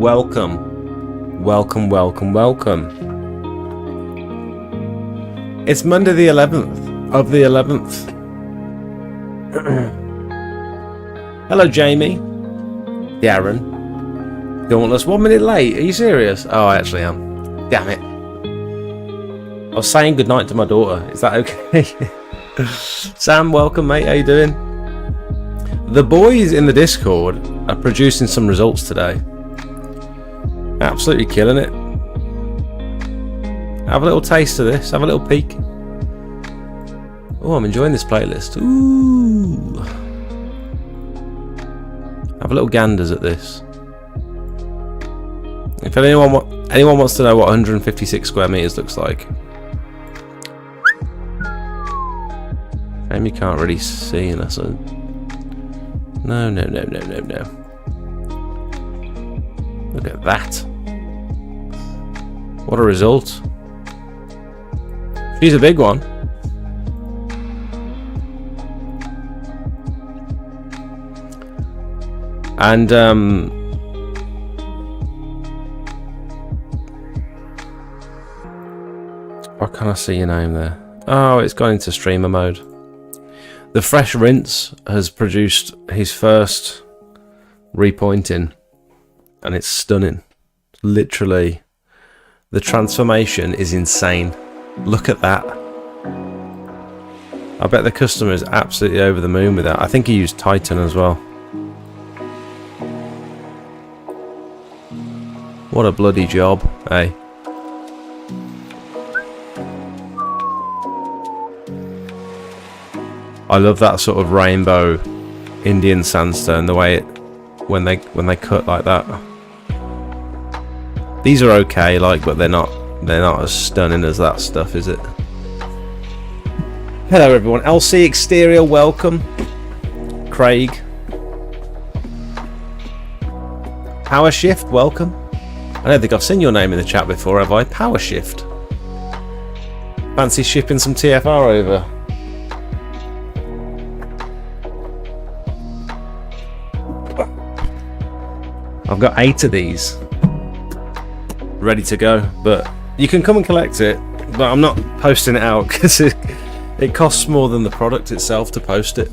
Welcome. Welcome, welcome, welcome. It's Monday the 11th of the 11th. Hello, Jamie. Darren. Dauntless. 1 minute late. Are you serious? Oh, I actually am. Damn it. I was saying goodnight to my daughter. Is that okay? Sam, welcome, mate. How you doing? The boys in the Discord are producing some results today. Absolutely killing it. Have a little taste of this. Have a little peek. Oh, I'm enjoying this playlist. Ooh. Have a little ganders at this. If anyone wants to know what 156 square meters looks like. Shame you can't really see unless I... No. Look at that. What a result. She's a big one. And why can't I see your name there? Oh, it's gone into streamer mode. The Fresh Rinse has produced his first repointing, and it's stunning. Literally, the transformation is insane. Look at that. I bet the customer is absolutely over the moon with that. I think he used Titan as well. What a bloody job, eh? I love that sort of rainbow Indian sandstone, the way it when they cut like that. These are okay, like, but they're not as stunning as that stuff, is it? Hello everyone, LC Exterior, welcome. Craig. Power Shift, welcome. I don't think I've seen your name in the chat before, have I? Power Shift. Fancy shipping some TFR over? I've got 8 of these ready to go, but you can come and collect it, but I'm not posting it out because it costs more than the product itself to post it.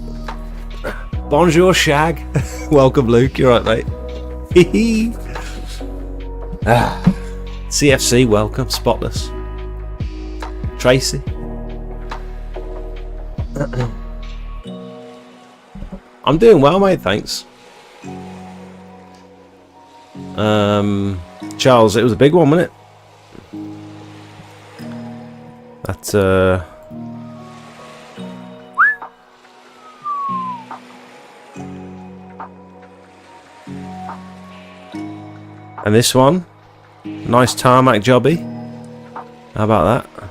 Bonjour Shag. Welcome Luke, you're right, mate. CFC, welcome. Spotless. Tracy. I'm doing well, mate, thanks. Charles, it was a big one, wasn't it? That and this one, nice Tarmac jobby. How about that?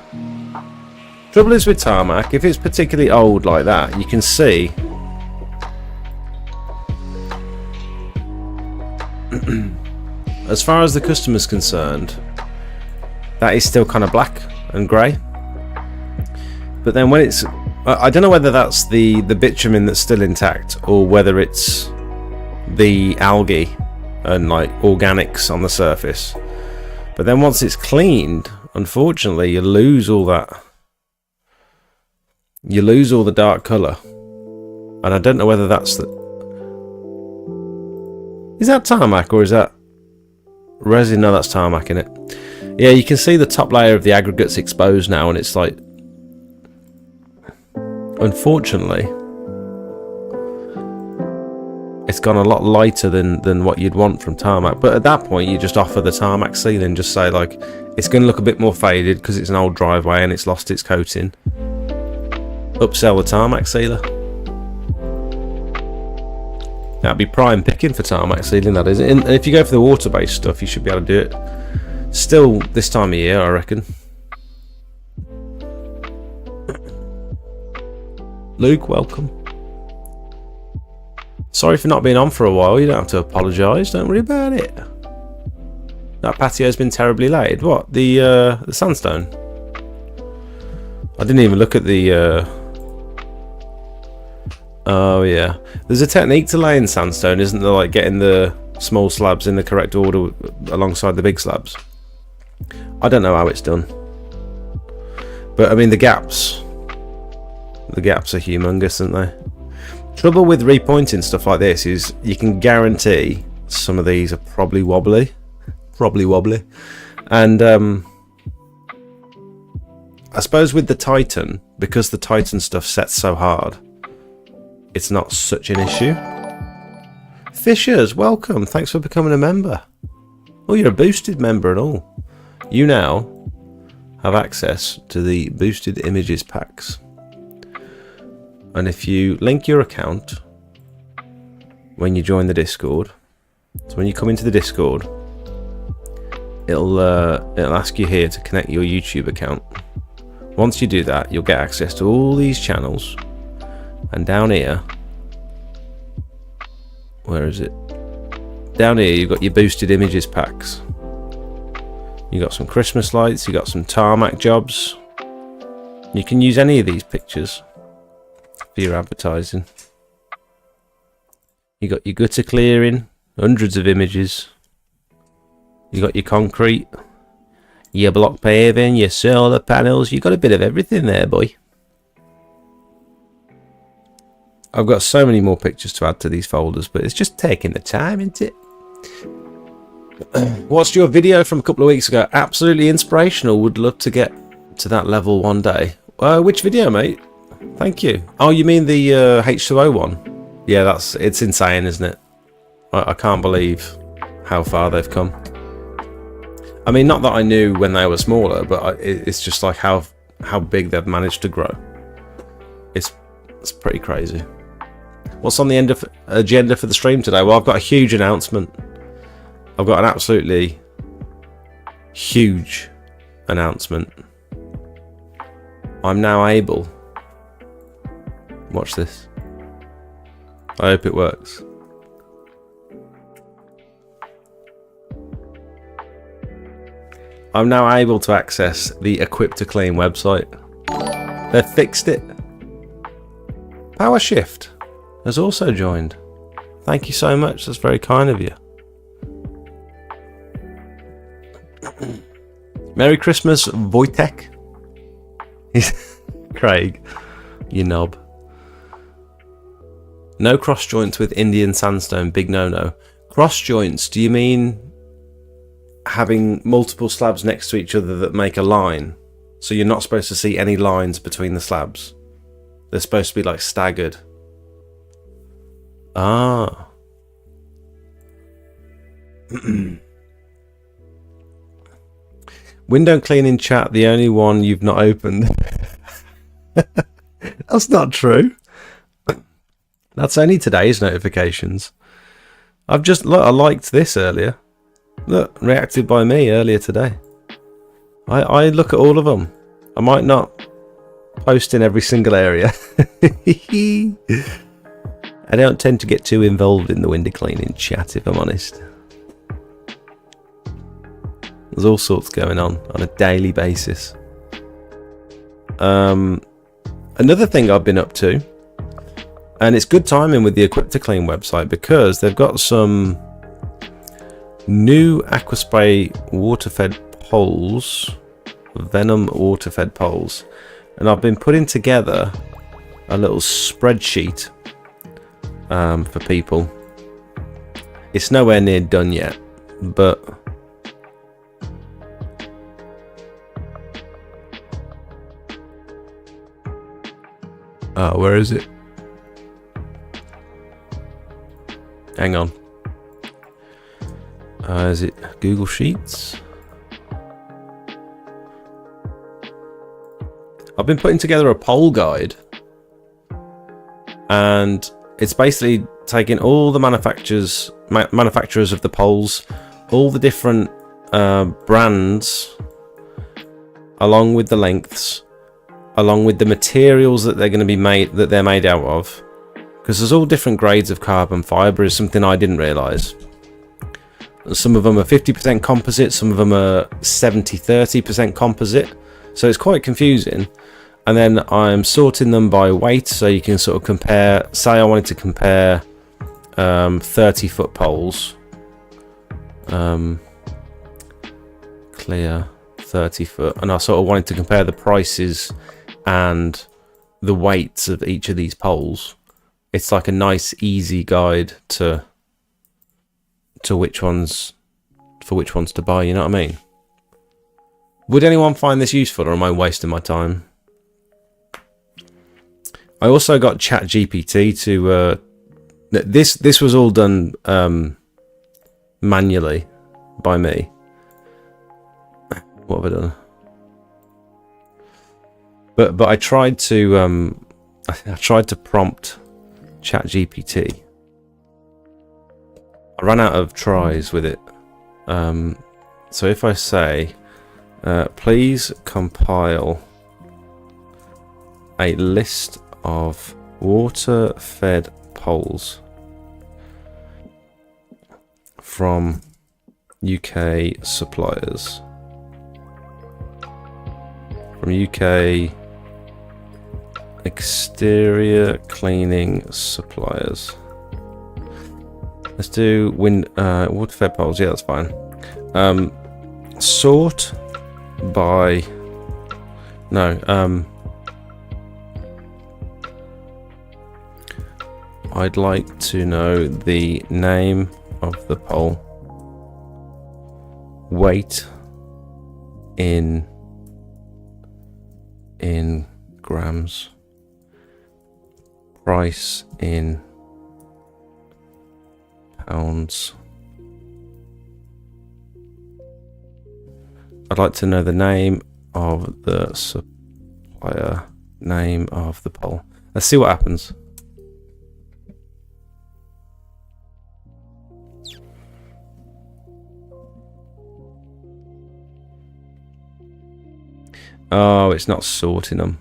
Trouble is with Tarmac, if it's particularly old like that, you can see as far as the customer's concerned, that is still kind of black and grey. But then when it's... I don't know whether that's the bitumen that's still intact, or whether it's the algae and like organics on the surface. But then once it's cleaned, unfortunately, you lose all that. You lose all the dark colour. And I don't know whether that's the... Is that Tarmac or is that resin? No, that's Tarmac in it. Yeah, you can see the top layer of the aggregates exposed now, and it's like, unfortunately, it's gone a lot lighter than what you'd want from Tarmac. But at that point, you just offer the Tarmac sealing. Just say, like, it's going to look a bit more faded because it's an old driveway and it's lost its coating. Upsell the Tarmac sealer. That'd be prime picking for Tarmac sealing, that is. And if you go for the water-based stuff, you should be able to do it. Still this time of year, I reckon. Luke, welcome. Sorry for not being on for a while. You don't have to apologise. Don't worry about it. That patio's been terribly laid. What? The sandstone? I didn't even look at the... Oh yeah, there's a technique to laying sandstone, isn't there? Like getting the small slabs in the correct order alongside the big slabs. I don't know how it's done, but I mean the gaps are humongous, aren't they? Trouble with repointing stuff like this is you can guarantee some of these are probably wobbly, and I suppose with the Titan, because the Titan stuff sets so hard, it's not such an issue. Fishers, welcome. Thanks for becoming a member. Oh, you're a boosted member and all. You now have access to the boosted images packs. And if you link your account when you join the Discord, so when you come into the Discord, it'll ask you here to connect your YouTube account. Once you do that, you'll get access to all these channels, and down here, where is it? Down here you've got your boosted images packs. You got some Christmas lights, you got some Tarmac jobs. You can use any of these pictures for your advertising. You got your gutter clearing, hundreds of images. You got your concrete, your block paving, your solar panels. You got a bit of everything there, boy. I've got so many more pictures to add to these folders, but it's just taking the time, isn't it? Watched your video from a couple of weeks ago. Absolutely inspirational. Would love to get to that level one day. Which video, mate? Thank you. Oh, you mean the H2O one? Yeah, it's insane, isn't it? I can't believe how far they've come. I mean, not that I knew when they were smaller, but it's just like how big they've managed to grow. It's pretty crazy. What's on the agenda for the stream today? Well, I've got a huge announcement. I've got an absolutely huge announcement. I'm now able... Watch this. I hope it works. I'm now able to access the Equip to Clean website. They've fixed it. PowerShift has also joined. Thank you so much. That's very kind of you. Merry Christmas, Wojtek. Craig, you knob. No cross joints with Indian sandstone. Big no-no. Cross joints, do you mean having multiple slabs next to each other that make a line? So you're not supposed to see any lines between the slabs? They're supposed to be like staggered. Ah. Window cleaning chat, the only one you've not opened. That's not true. That's only today's notifications. I liked this earlier. Look, reacted by me earlier today. I look at all of them. I might not post in every single area. I don't tend to get too involved in the window cleaning chat, if I'm honest. There's all sorts going on a daily basis. Another thing I've been up to, and it's good timing with the Equip to Clean website, because they've got some new Aquaspray water-fed poles, Venom water-fed poles, and I've been putting together a little spreadsheet for people. It's nowhere near done yet, but where is it? Hang on. Is it Google Sheets? I've been putting together a poll guide, and it's basically taking all the manufacturers of the poles, all the different brands, along with the lengths, along with the materials that they're going to be made out of, because there's all different grades of carbon fibre. Is something I didn't realise. Some of them are 50% composite, some of them are 70-30% composite, so it's quite confusing. And then I'm sorting them by weight, so you can sort of compare. Say I wanted to compare 30-foot poles Clear 30 foot, and I sort of wanted to compare the prices and the weights of each of these poles. It's like a nice easy guide to which ones to buy, you know what I mean? Would anyone find this useful, or am I wasting my time? I also got ChatGPT to this was all done manually by me. What have I done? But I tried to prompt ChatGPT. I ran out of tries with it. So if I say, please compile a list of water-fed poles from UK suppliers. From UK exterior cleaning suppliers. Let's do water-fed poles. Yeah, that's fine. Sort by I'd like to know the name of the pole, weight in grams, price in pounds. I'd like to know the name of the supplier, name of the pole. Let's see what happens. Oh, it's not sorting them.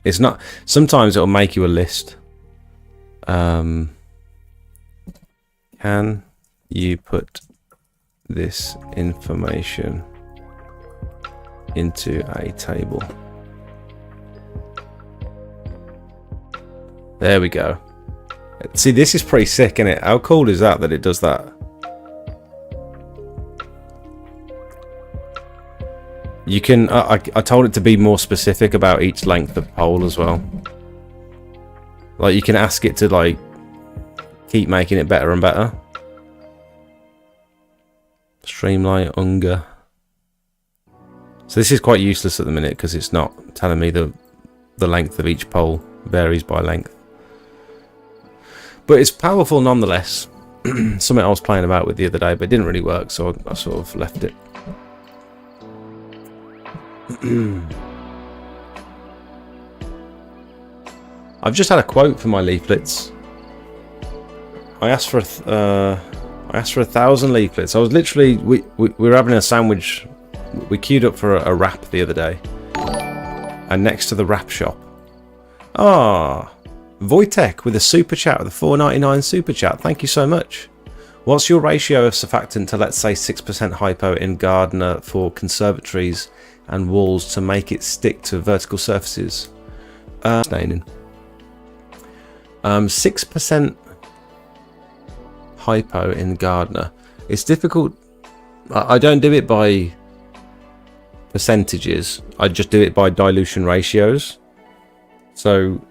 It's not. Sometimes it'll make you a list. Can you put this information into a table? There we go. See, this is pretty sick, isn't it? How cool is that it does that? You can. I told it to be more specific about each length of pole as well. Like, you can ask it to like keep making it better and better. Streamline Unger. So this is quite useless at the minute because it's not telling me the length of each pole varies by length. But it's powerful nonetheless. Something I was playing about with the other day, but it didn't really work, so I sort of left it. I've just had a quote for my leaflets. I asked for 1,000 leaflets. I was literally we were having a sandwich. We queued up for a wrap the other day, and next to the wrap shop, Wojtek with a super chat, with a $4.99 super chat. Thank you so much. What's your ratio of surfactant to, let's say, 6% hypo in Gardener for conservatories and walls to make it stick to vertical surfaces? 6% hypo in Gardener. It's difficult. I don't do it by percentages. I just do it by dilution ratios. So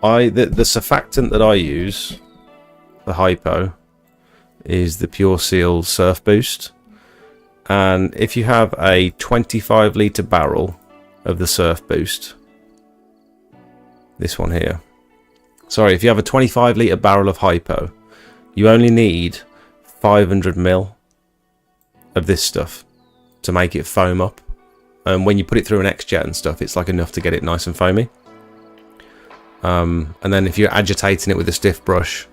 the surfactant that I use, the hypo, is the Pure Seal Surf Boost. And if you have a 25 litre barrel of the Surf Boost, this one here, sorry, if you have a 25 litre barrel of hypo, you only need 500 ml of this stuff to make it foam up. And when you put it through an X-Jet and stuff, it's like enough to get it nice and foamy. And then if you're agitating it with a stiff brush,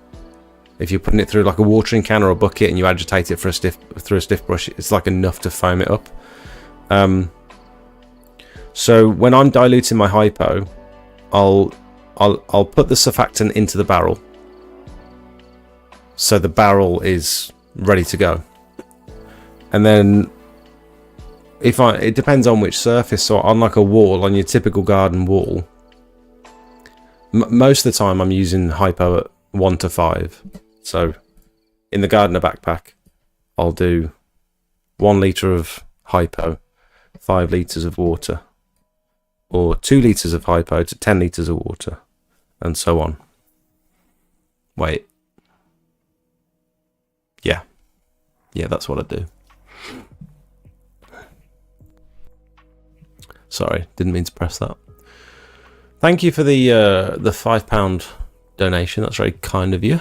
if you're putting it through like a watering can or a bucket and you agitate it through a stiff brush, it's like enough to foam it up. So when I'm diluting my hypo, I'll put the surfactant into the barrel, so the barrel is ready to go. And then it depends on which surface. So on like a wall, on your typical garden wall, most of the time I'm using hypo at 1 to 5. So in the Gardener backpack, I'll do 1 litre of hypo, 5 litres of water, or 2 litres of hypo to 10 litres of water, and so on. Wait. Yeah. Yeah, that's what I do. Sorry, didn't mean to press that. Thank you for the £5 donation. That's very kind of you.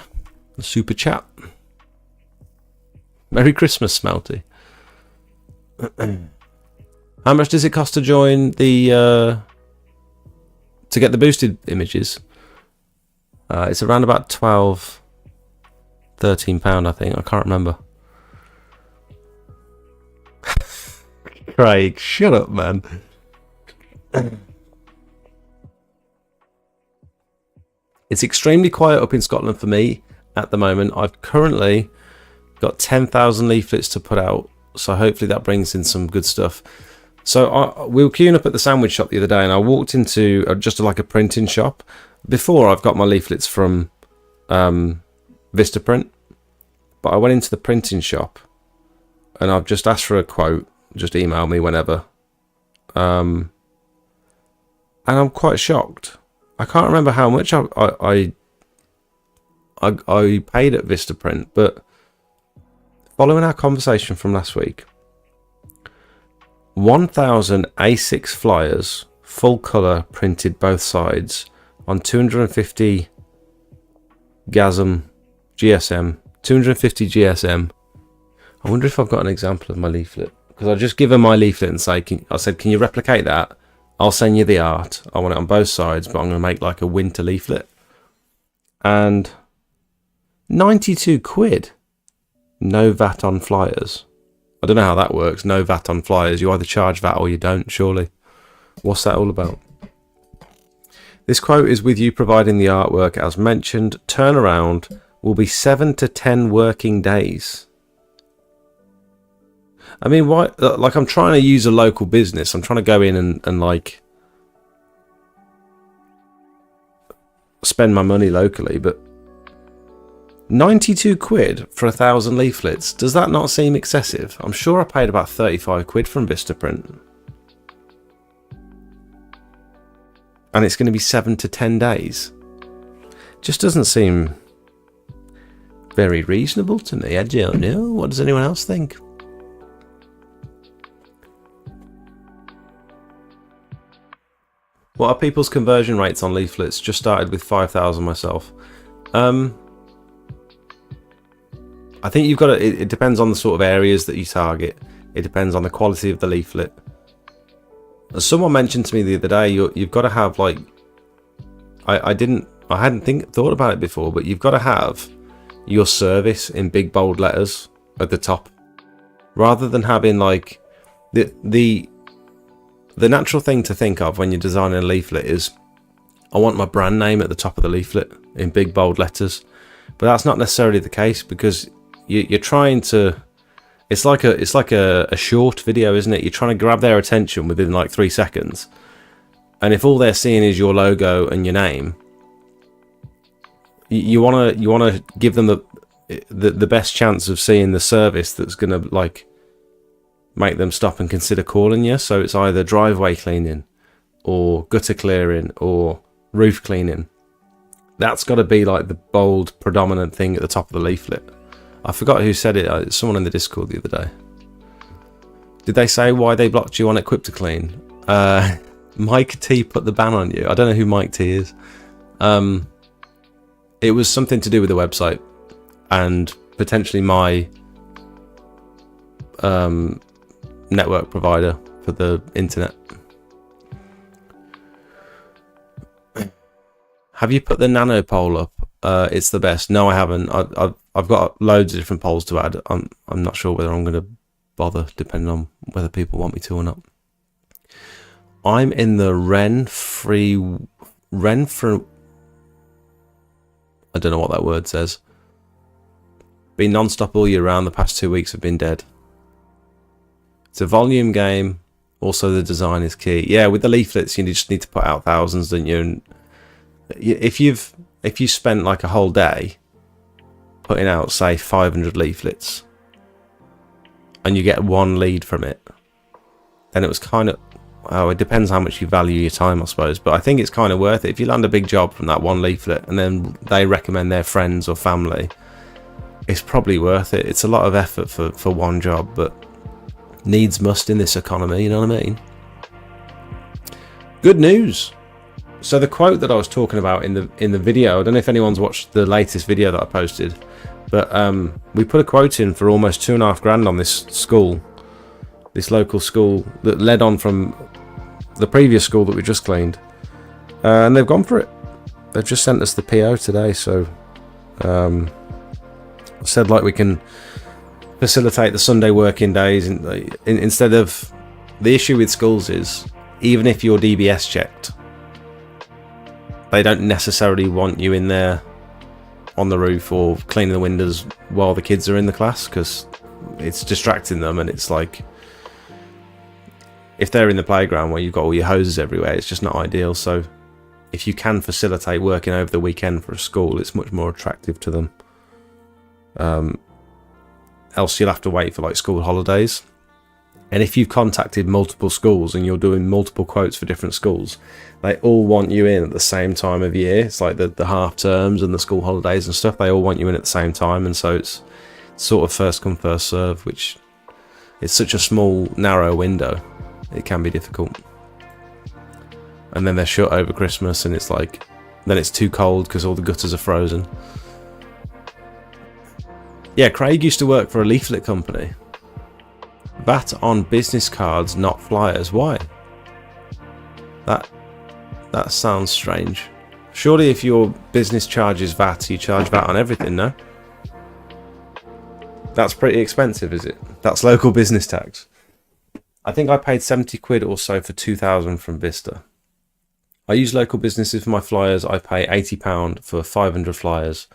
The super chat. Merry Christmas, Smelty. How much does it cost to join the to get the boosted images? It's around about £13, I think. I can't remember. Craig, shut up, man. It's extremely quiet up in Scotland for me at the moment. I've currently got 10,000 leaflets to put out, so hopefully that brings in some good stuff. So we were queuing up at the sandwich shop the other day, and I walked into just like a printing shop. Before, I've got my leaflets from Vistaprint, but I went into the printing shop and I've just asked for a quote. Just email me whenever. And I'm quite shocked. I can't remember how much I paid at Vistaprint, but following our conversation from last week, 1,000 A6 flyers, full colour, printed both sides, on 250 GASM GSM, 250 GSM. I wonder if I've got an example of my leaflet, because I'll just give her my leaflet and say, I said, can you replicate that? I'll send you the art. I want it on both sides, but I'm going to make like a winter leaflet. And 92 quid. No VAT on flyers. I don't know how that works. No VAT on flyers. You either charge VAT or you don't, surely. What's that all about? This quote is with you providing the artwork as mentioned. Turnaround will be 7 to 10 working days. I mean, why? Like, I'm trying to use a local business. I'm trying to go in and like spend my money locally, but 92 quid for 1,000 leaflets. Does that not seem excessive? I'm sure I paid about 35 quid from Vistaprint. And it's going to be 7 to 10 days. Just doesn't seem very reasonable to me. I don't know. What does anyone else think? What are people's conversion rates on leaflets? Just started with 5,000 myself. I think you've got to, it depends on the sort of areas that you target. It depends on the quality of the leaflet. As someone mentioned to me the other day, you've got to have like, I hadn't thought about it before, but you've got to have your service in big bold letters at the top, rather than having like the natural thing to think of when you're designing a leaflet is, I want my brand name at the top of the leaflet in big bold letters. But that's not necessarily the case, because you're trying to, it's like a short video, isn't it? You're trying to grab their attention within like 3 seconds, and if all they're seeing is your logo and your name, you want to give them the best chance of seeing the service that's going to like make them stop and consider calling you. So it's either driveway cleaning or gutter clearing or roof cleaning. That's got to be like the bold predominant thing at the top of the leaflet. I forgot who said it. Someone in the Discord the other day. Did they say why they blocked you on Equip to Clean? Mike T put the ban on you. I don't know who Mike T is. It was something to do with the website and potentially my network provider for the internet. Have you put the nano poll up? It's the best. No, I haven't. I've got loads of different polls to add. I'm not sure whether I'm going to bother, depending on whether people want me to or not. I'm in the Renfrew. I don't know what that word says. Been non-stop all year round. The past 2 weeks have been dead. It's a volume game. Also, the design is key. Yeah, with the leaflets, you just need to put out thousands, don't you? And if you spent like a whole day putting out, say, 500 leaflets, and you get one lead from it, then it was kind of, oh, it depends how much you value your time, I suppose, but I think it's kind of worth it. If you land a big job from that one leaflet and then they recommend their friends or family, it's probably worth it. It's a lot of effort for one job, but needs must in this economy, you know what I mean? Good news. So the quote that I was talking about in the video, I don't know if anyone's watched the latest video that I posted, but we put a quote in for almost $2,500 on this school, this local school that led on from the previous school that we just cleaned, and they've gone for it. They've just sent us the PO today, so said like we can facilitate the Sunday working days instead of, the issue with schools is, even if you're DBS checked, they don't necessarily want you in there on the roof or cleaning the windows while the kids are in the class, because it's distracting them, and it's like, if they're in the playground where you've got all your hoses everywhere, it's just not ideal. So if you can facilitate working over the weekend for a school, it's much more attractive to them. Else you'll have to wait for like school holidays. And if you've contacted multiple schools and you're doing multiple quotes for different schools, they all want you in at the same time of year. It's like the half terms and the school holidays and stuff, they all want you in at the same time, and so it's sort of first come first serve, which it's such a small narrow window, it can be difficult. And then they're shut over Christmas, and it's like, then it's too cold because all the gutters are frozen. Yeah, Craig used to work for a leaflet company. VAT on business cards, not flyers. Why? That sounds strange. Surely if your business charges VAT, you charge VAT on everything, no? That's pretty expensive, is it? That's local business tax. I think I paid 70 quid or so for 2,000 from Vista. I use local businesses for my flyers. I pay £80 for 500 flyers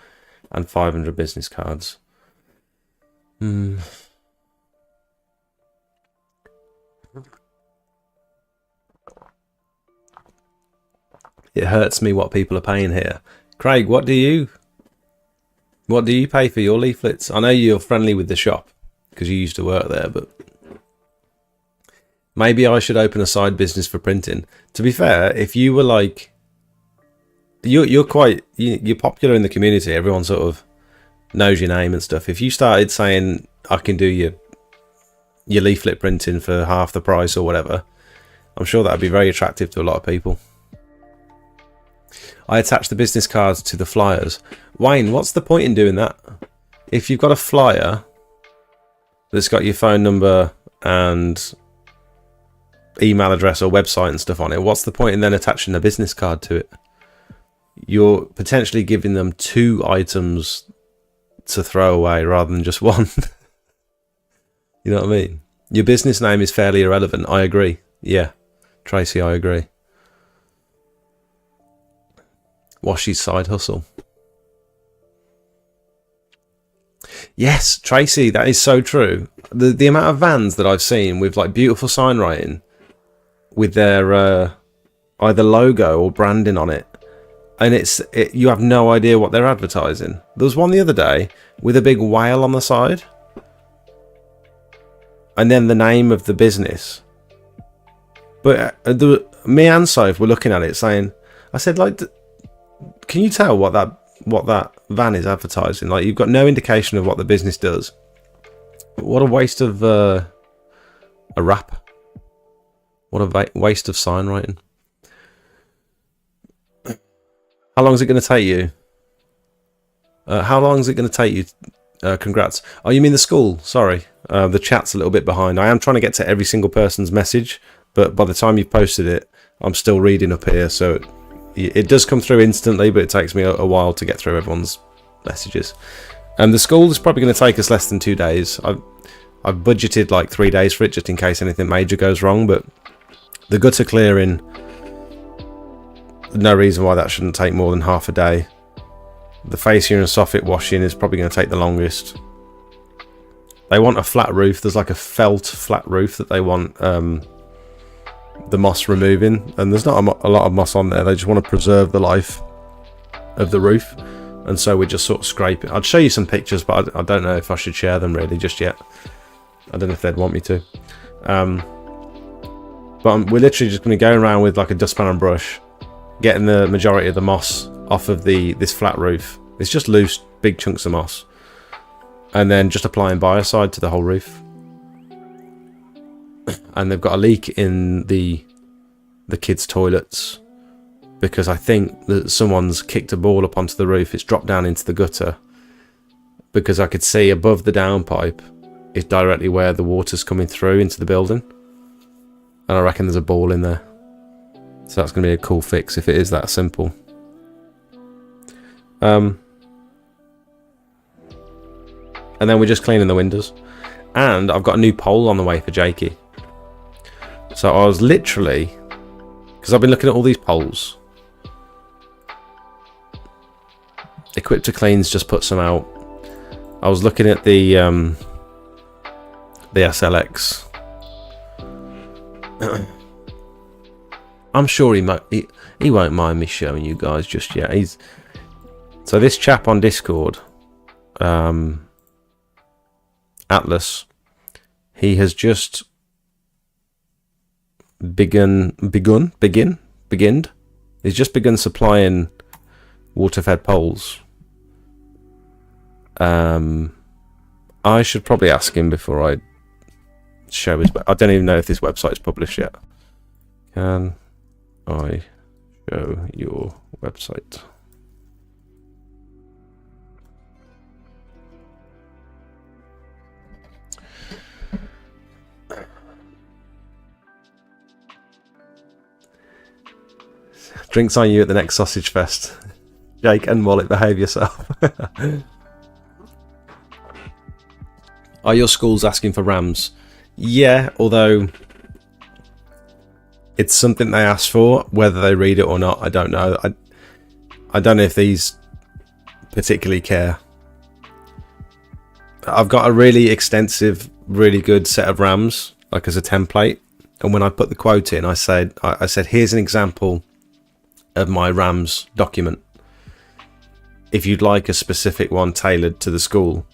and 500 business cards. It hurts me what people are paying here. Craig, what do you pay for your leaflets? I know you're friendly with the shop because you used to work there, but maybe I should open a side business for printing. To be fair, if you were like, you're popular in the community, everyone sort of knows your name and stuff. If you started saying I can do your leaflet printing for half the price or whatever, I'm sure that would be very attractive to a lot of people. I attach the business cards to the flyers. Wayne, what's the point in doing that? If you've got a flyer that's got your phone number and email address or website and stuff on it, what's the point in then attaching a business card to it? You're potentially giving them 2 items to throw away rather than just one. You know what I mean? Your business name is fairly irrelevant. I agree. Yeah, Tracy, I agree. Washy's side hustle. Yes, Tracy, that is so true. The amount of vans that I've seen with like beautiful sign writing with their either logo or branding on it, and you have no idea what they're advertising. There was one the other day with a big whale on the side, and then the name of the business. But me and Soph were looking at it, saying, I said, like, can you tell what that van is advertising? Like, you've got no indication of what the business does. What a waste of a wrap. What a waste of sign writing. How long is it going to take you? How long is it going to take you? Congrats. Oh, you mean the school? Sorry. The chat's a little bit behind. I am trying to get to every single person's message, but by the time you've posted it, I'm still reading up here, so it does come through instantly, but it takes me a while to get through everyone's messages. And the school is probably going to take us less than 2 days. I've budgeted like 3 days for it, just in case anything major goes wrong, but the gutter clearing, no reason why that shouldn't take more than half a day. The fascia and soffit washing is probably going to take the longest. They want a flat roof. There's like a felt flat roof that they want the moss removing, and there's not a lot of moss on there. They just want to preserve the life of the roof, and so we just sort of scrape it. I'd show you some pictures, but I don't know if I should share them really just yet. I don't know if they'd want me to. But we're literally just going to go around with like a dustpan and brush, getting the majority of the moss off of this flat roof. It's just loose, big chunks of moss. And then just applying Biocide to the whole roof. And they've got a leak in the kids' toilets, because I think that someone's kicked a ball up onto the roof. It's dropped down into the gutter, because I could see above the downpipe is directly where the water's coming through into the building, and I reckon there's a ball in there. So that's going to be a cool fix if it is that simple. And then we're just cleaning the windows, and I've got a new pole on the way for Jakey. So I was literally, because I've been looking at all these poles. Equipped to Clean's just put some out. I was looking at the SLX. I'm sure he won't mind me showing you guys just yet. So this chap on Discord, Atlas, he has just begun. He's just begun supplying water-fed poles. I should probably ask him before I show his. I don't even know if this website's published yet. Can I show your website? Drinks on you at the next sausage fest. Jake and Wallet, behave yourself. Are your schools asking for RAMs? Yeah, although it's something they ask for. Whether they read it or not, I don't know. I don't know if these particularly care. I've got a really extensive, really good set of RAMs, like as a template. And when I put the quote in, I said, here's an example of my RAMs document. If you'd like a specific one tailored to the school,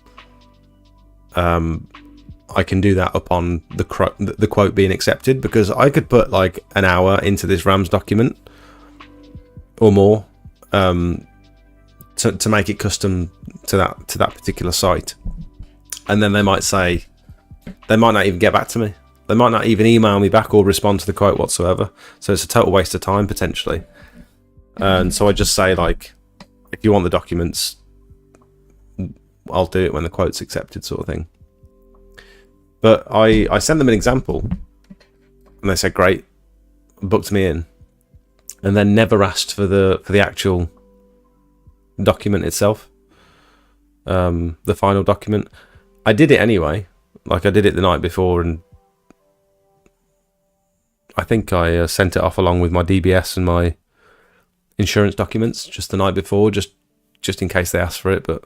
I can do that upon the quote being accepted, because I could put like an hour into this RAMs document or more to make it custom to that particular site, and then they might say, they might not even get back to me. They might not even email me back or respond to the quote whatsoever. So it's a total waste of time potentially. And so I just say, like, if you want the documents, I'll do it when the quote's accepted, sort of thing. But I sent them an example, and they said great, booked me in, and then never asked for the actual document itself, the final document. I did it anyway, like I did it the night before, and I think I sent it off along with my DBS and my insurance documents just the night before, just in case they asked for it. But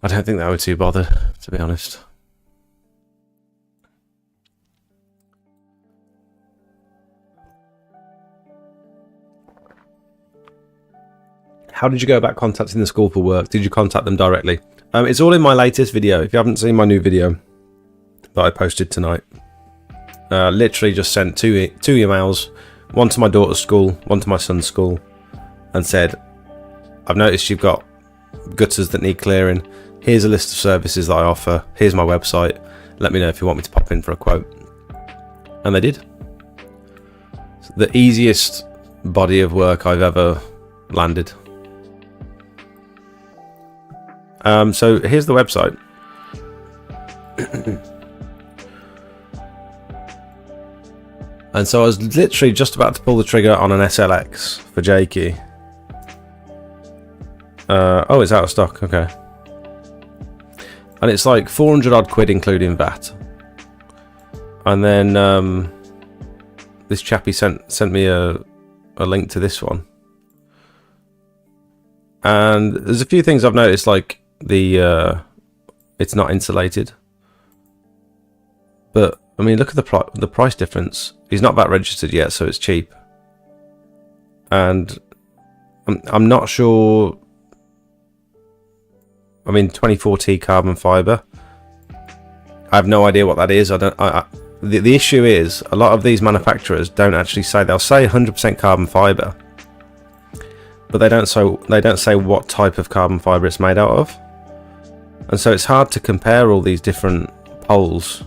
I don't think they were too bothered, to be honest. How did you go about contacting the school for work? Did you contact them directly? It's all in my latest video. If you haven't seen my new video that I posted tonight, literally just sent two emails, one to my daughter's school, one to my son's school, and said, I've noticed you've got gutters that need clearing. Here's a list of services that I offer. Here's my website. Let me know if you want me to pop in for a quote. And they did. It's the easiest body of work I've ever landed. So here's the website. And so I was literally just about to pull the trigger on an SLX for Jakey. Oh, it's out of stock. Okay. And it's like 400 odd quid including VAT. And then this chappie sent me a link to this one. And there's a few things I've noticed, like it's not insulated. But I mean, look at the price difference. He's not VAT registered yet, so it's cheap. And I'm not sure. I mean, 24T carbon fibre. I have no idea what that is. The issue is a lot of these manufacturers don't actually say. They'll say 100% carbon fiber, but they don't say what type of carbon fiber it's made out of, and so it's hard to compare all these different poles.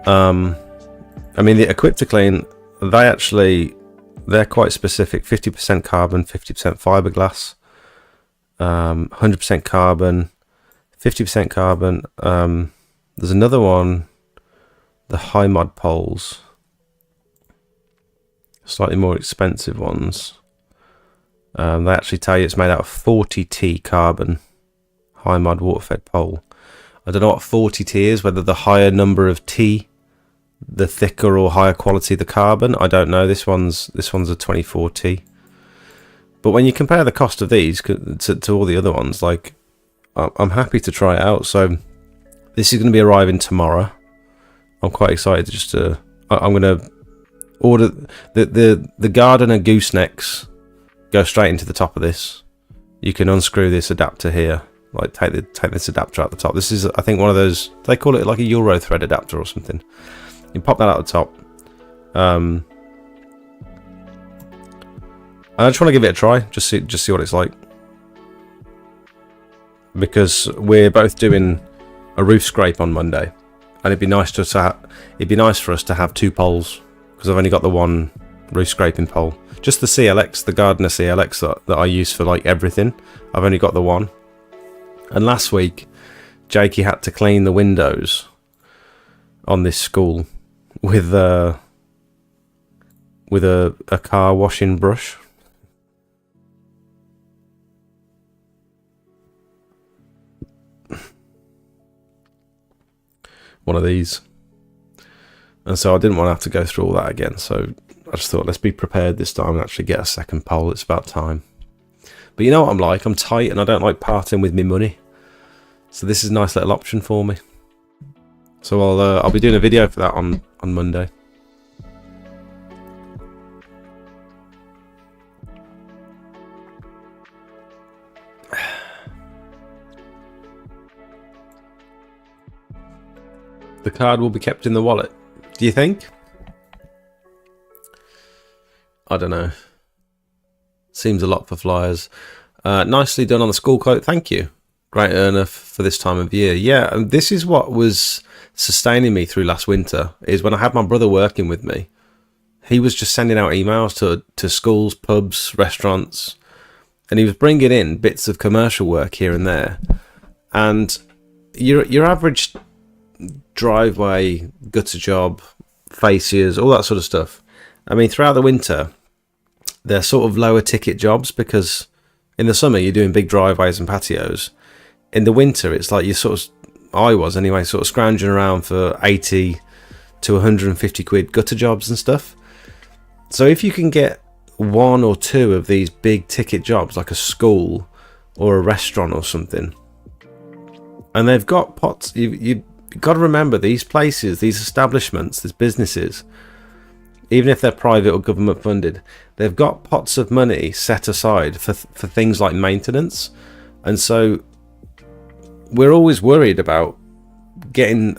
I mean, the Equip to Clean, they're quite specific. 50% carbon, 50% fiberglass, 100% carbon, 50% carbon. There's another one, the high mod poles, slightly more expensive ones. They actually tell you it's made out of 40T carbon, high mod water fed pole. I don't know what 40T is, whether the higher number of T, the thicker or higher quality the carbon. I don't know. This one's a 24T. But when you compare the cost of these to all the other ones, like, I'm happy to try it out. So this is going to be arriving tomorrow. I'm quite excited I'm going to order the Gardener goosenecks. Go straight into the top of this. You can unscrew this adapter here. Like take this adapter out the top. This is, I think, one of those, they call it like a Euro thread adapter or something. You pop that out the top. And I just want to give it a try, just see what it's like. Because we're both doing a roof scrape on Monday, and it'd be nice for us to have two poles, because I've only got the one roof scraping pole. Just the CLX, the Gardener CLX that I use for like everything. I've only got the one. And last week, Jakey had to clean the windows on this school with a car washing brush. One of these. And so I didn't want to have to go through all that again. So I just thought, let's be prepared this time and actually get a second pole. It's about time. But you know what I'm like? I'm tight and I don't like parting with my money. So this is a nice little option for me. So I'll be doing a video for that on Monday. The card will be kept in the wallet. Do you think? I don't know. Seems a lot for flyers. Nicely done on the school coat. Thank you. Great earner for this time of year. Yeah, and this is what was sustaining me through last winter, is when I had my brother working with me. He was just sending out emails to schools, pubs, restaurants, and he was bringing in bits of commercial work here and there. And your average driveway, gutter job, fascias, all that sort of stuff. I mean, throughout the winter, they're sort of lower ticket jobs, because in the summer you're doing big driveways and patios. In the winter, it's like I was anyway, sort of scrounging around for 80 to 150 quid gutter jobs and stuff. So if you can get one or two of these big ticket jobs, like a school or a restaurant or something, and they've got pots, you've got to remember, these places, these establishments, these businesses, even if they're private or government funded, they've got pots of money set aside for things like maintenance. And so we're always worried about getting,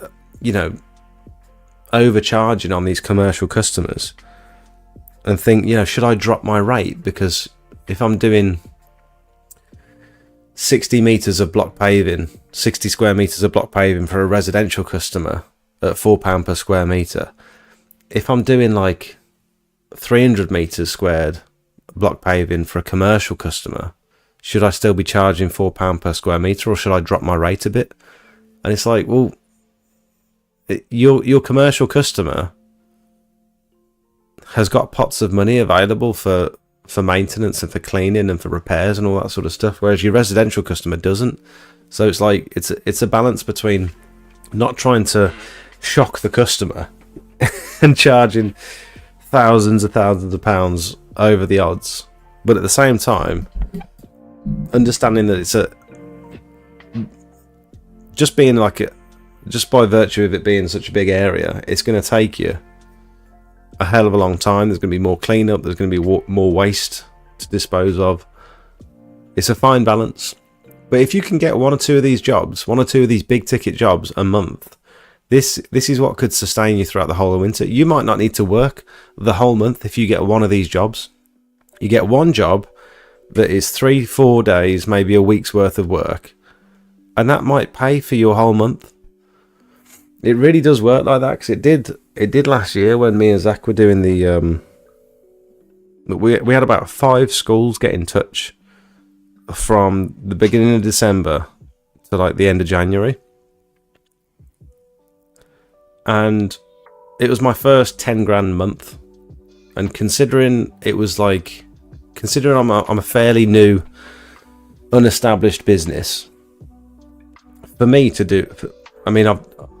overcharging on these commercial customers, and think, should I drop my rate? Because if I'm doing 60 metres of block paving, 60 square metres of block paving for a residential customer at £4 per square metre, if I'm doing like 300 metres squared block paving for a commercial customer, should I still be charging £4 per square metre, or should I drop my rate a bit? And it's like, well, your commercial customer has got pots of money available for maintenance and for cleaning and for repairs and all that sort of stuff, whereas your residential customer doesn't. So it's like it's a balance between not trying to shock the customer and charging thousands of pounds over the odds, but at the same time understanding that it's just by virtue of it being such a big area, it's going to take you a hell of a long time. There's going to be more cleanup, there's going to be more waste to dispose of. It's a fine balance, But if you can get one or two of these jobs, one or two of these big ticket jobs a month, this is what could sustain you throughout the whole of winter. You might not need to work the whole month if you get one of these jobs. You get one job that is 3-4 days, maybe a week's worth of work, and that might pay for your whole month. It really does work like that, because it did last year when me and Zach were doing the we had about 5 schools get in touch from the beginning of December to like the end of January, and it was my first 10 grand month. And considering I'm a fairly new, unestablished business, for me to do, I mean,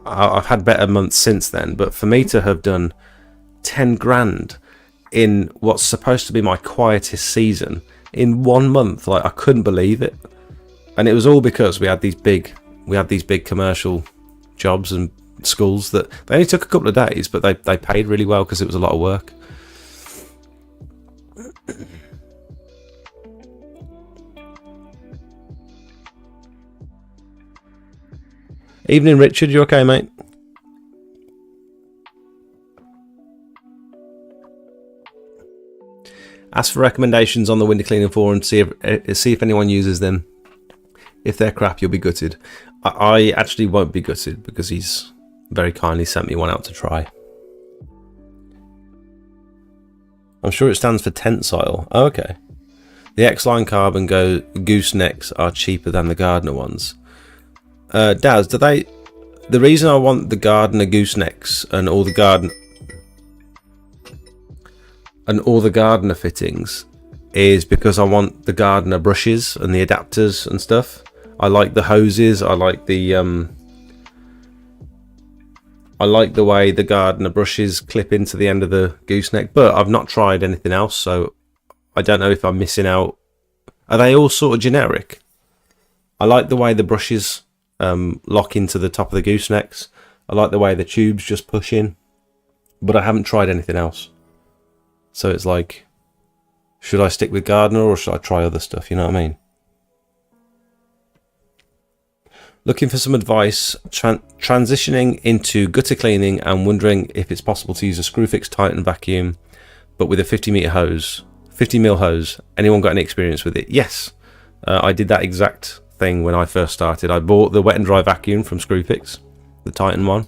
I've had better months since then, but for me to have done 10 grand in what's supposed to be my quietest season in 1 month, like, I couldn't believe it. And it was all because we had these big commercial jobs and schools that they only took a couple of days, but they paid really well because it was a lot of work. Evening, Richard. You okay, mate? Ask for recommendations on the window cleaning forum. See if anyone uses them. If they're crap, you'll be gutted. I actually won't be gutted because he's very kindly sent me one out to try. I'm sure it stands for tensile. Oh, okay. The X-Line carbon goosenecks are cheaper than the Gardner ones. Daz, the reason I want the Gardner goosenecks and all the Gardner fittings is because I want the Gardner brushes and the adapters and stuff. I like the hoses. I like the way the Gardner brushes clip into the end of the gooseneck, but I've not tried anything else, so I don't know if I'm missing out. Are they all sort of generic? I like the way the brushes lock into the top of the goosenecks. I like the way the tubes just push in, but I haven't tried anything else. So it's like, should I stick with Gardner or should I try other stuff? You know what I mean? Looking for some advice, transitioning into gutter cleaning and wondering if it's possible to use a Screwfix Titan vacuum, but with a 50 mil hose. Anyone got any experience with it? Yes, I did that exact thing when I first started. I bought the wet and dry vacuum from Screwfix, the Titan one.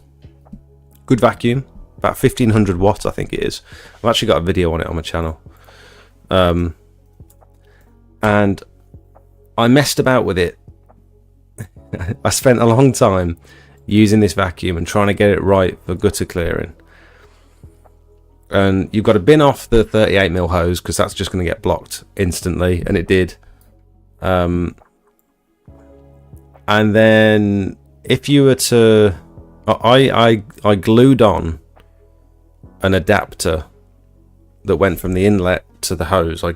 Good vacuum, about 1500 watts I think it is. I've actually got a video on it on my channel. And I messed about with it. I spent a long time using this vacuum and trying to get it right for gutter clearing. And you've got to bin off the 38mm hose because that's just going to get blocked instantly, and it did. And then if you were to, I glued on an adapter that went from the inlet to the hose. I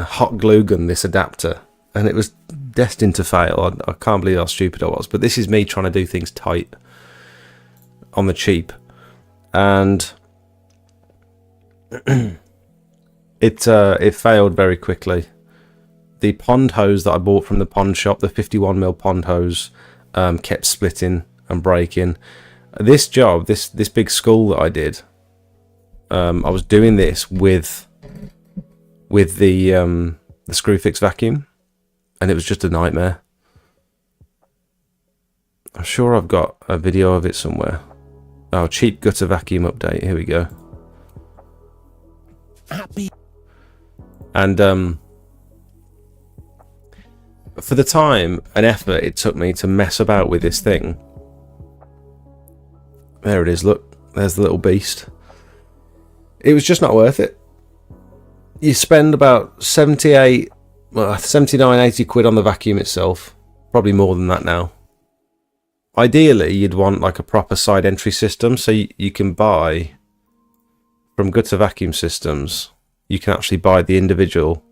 hot glue gun this adapter, and it was destined to fail. I can't believe how stupid I was. But this is me trying to do things tight on the cheap, and it failed very quickly. The pond hose that I bought from the pond shop, the 51mm pond hose, kept splitting and breaking. This job, this big school that I did, I was doing this with the Screwfix vacuum, and it was just a nightmare. I'm sure I've got a video of it somewhere. Oh, cheap gutter vacuum update. Here we go. And for the time and effort it took me to mess about with this thing, there it is, look, there's the little beast. It was just not worth it. You spend about 79, 80 quid on the vacuum itself, probably more than that now. Ideally you'd want like a proper side entry system, so you can buy from Gutter Vacuum Systems, you can actually buy the individual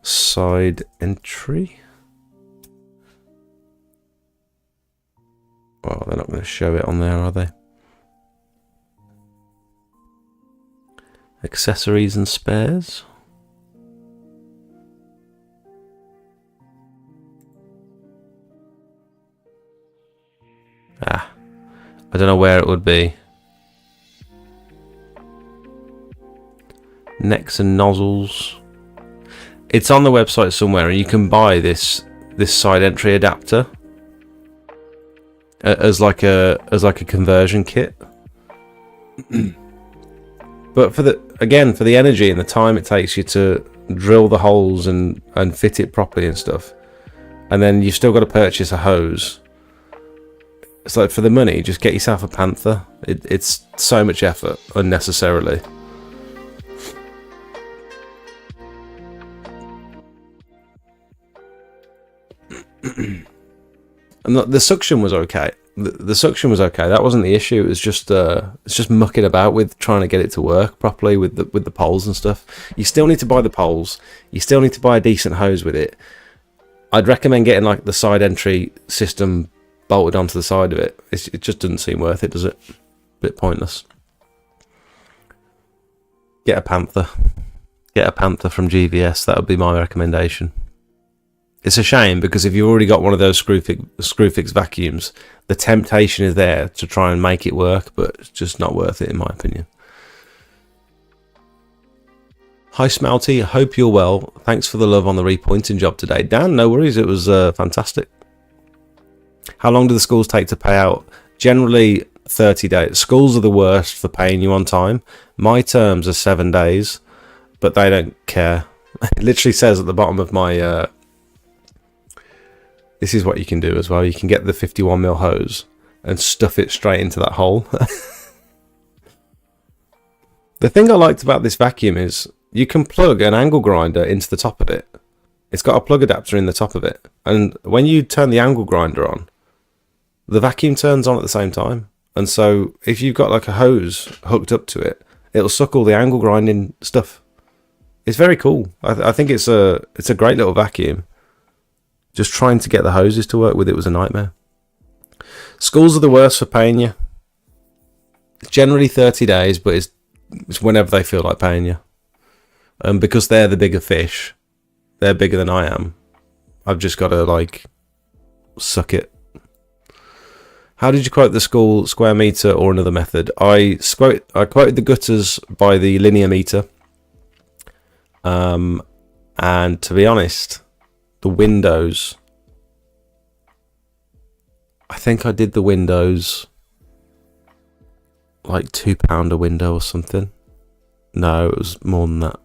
side entry. Well, they're not going to show it on there, are they? Accessories and spares. I don't know where it would be. Necks and nozzles. It's on the website somewhere, and you can buy this side entry adapter as like a conversion kit. But for the energy and the time it takes you to drill the holes and fit it properly and stuff, and then you've still got to purchase a hose. It's like, for the money, just get yourself a Panther. It's so much effort unnecessarily. And the suction was okay. The suction was okay. That wasn't the issue. It was just it's just mucking about with trying to get it to work properly with the poles and stuff. You still need to buy the poles. You still need to buy a decent hose with it. I'd recommend getting like the side entry system bolted onto the side of it. It just doesn't seem worth it, does it? Bit pointless. Get a Panther. Get a Panther from GVS. That would be my recommendation. It's a shame, because if you've already got one of those Screwfix vacuums, the temptation is there to try and make it work, but it's just not worth it in my opinion. Hi Smelty, hope you're well. Thanks for the love on the repointing job today. Dan, no worries, it was fantastic. How long do the schools take to pay out? Generally 30 days. Schools are the worst for paying you on time. My terms are 7 days, but they don't care. It literally says at the bottom of my... This is what you can do as well. You can get the 51mm hose and stuff it straight into that hole. The thing I liked about this vacuum is you can plug an angle grinder into the top of it. It's got a plug adapter in the top of it. And when you turn the angle grinder on, the vacuum turns on at the same time. And so if you've got like a hose hooked up to it, it'll suck all the angle grinding stuff. It's very cool. I think it's a great little vacuum. Just trying to get the hoses to work with it was a nightmare. Schools are the worst for paying you. It's generally 30 days, but it's whenever they feel like paying you. And because they're the bigger fish, they're bigger than I am, I've just got to, like, suck it. How did you quote the school square meter or another method? I quoted the gutters by the linear meter. And to be honest... The windows, I think I did the windows like £2 a window or something. No, it was more than that.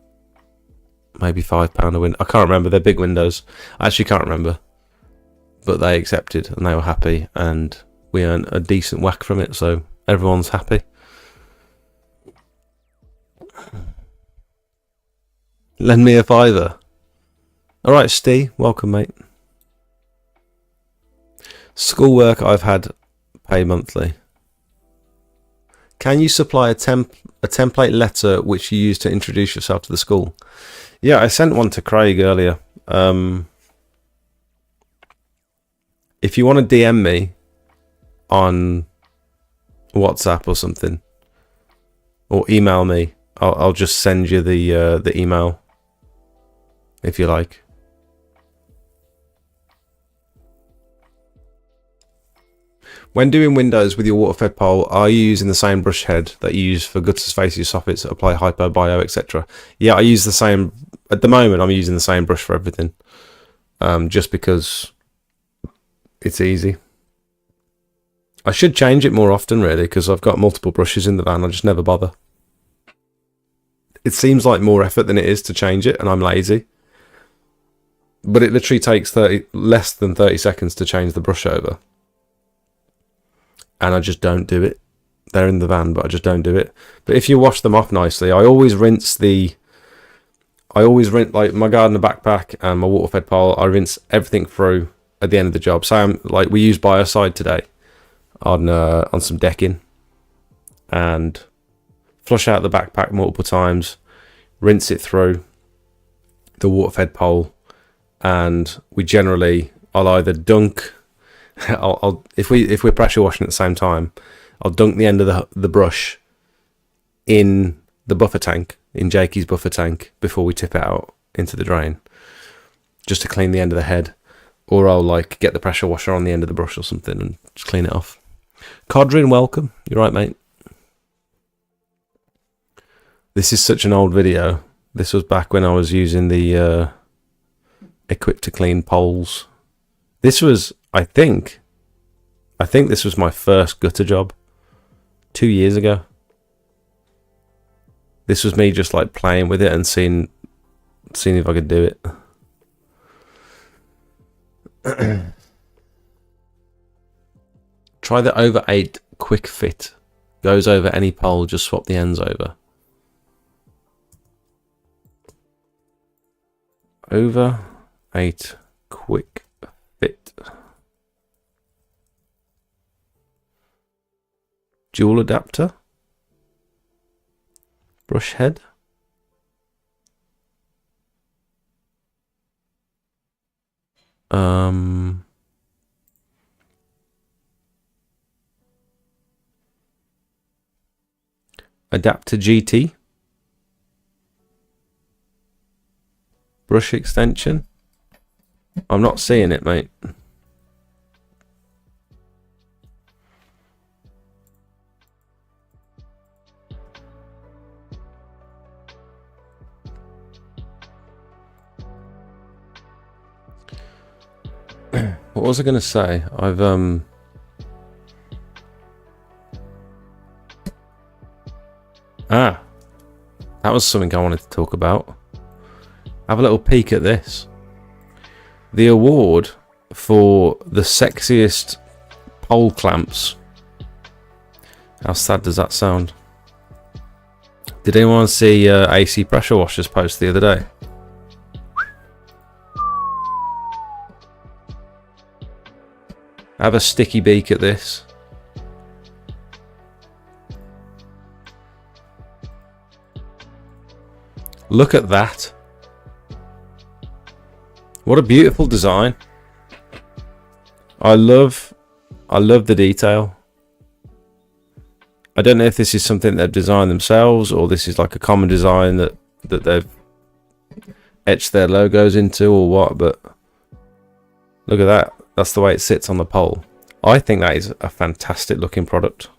Maybe £5 a window. I can't remember. They're big windows. I actually can't remember. But they accepted and they were happy, and we earned a decent whack from it, so everyone's happy. Lend me a fiver. Alright, Steve, welcome, mate. Schoolwork I've had pay monthly. Can you supply a template letter which you use to introduce yourself to the school? Yeah, I sent one to Craig earlier. If you want to DM me on WhatsApp or something, or email me, I'll just send you the email if you like. When doing windows with your water-fed pole, are you using the same brush head that you use for gutters, faces, soffits, apply hypo, bio, etc.? Yeah, I use the same. At the moment, I'm using the same brush for everything. Just because it's easy. I should change it more often, really, because I've got multiple brushes in the van. I just never bother. It seems like more effort than it is to change it, and I'm lazy. But it literally takes less than 30 seconds to change the brush over. And I just don't do it. They're in the van, but I just don't do it. But if you wash them off nicely, I always rinse like my gardener backpack and my water-fed pole. I rinse everything through at the end of the job. So we used Biocide today on some decking, and flush out the backpack multiple times, rinse it through the water-fed pole, and I'll either dunk. If we're pressure washing at the same time, I'll dunk the end of the brush in the buffer tank, in Jakey's buffer tank, before we tip it out into the drain, just to clean the end of the head. Or I'll get the pressure washer on the end of the brush or something and just clean it off. Codrin, welcome. You're right, mate. This is such an old video. This was back when I was using the Equip to Clean poles. This was, I think this was my first gutter job 2 years ago. This was me just like playing with it and seeing if I could do it. Try the over 8 quick fit. Goes over any pole, just swap the ends over. Over 8 quick fit. Dual adapter. Brush head. Adapter GT. Brush extension. I'm not seeing it, mate. What was I going to say? That was something I wanted to talk about. Have a little peek at this. The award for the sexiest pole clamps. How sad does that sound? Did anyone see AC pressure washers post the other day? Have a sticky beak at this. Look at that. What a beautiful design. I love the detail. I don't know if this is something they've designed themselves or this is like a common design that they've etched their logos into or what, but look at that. That's the way it sits on the pole. I think that is a fantastic looking product.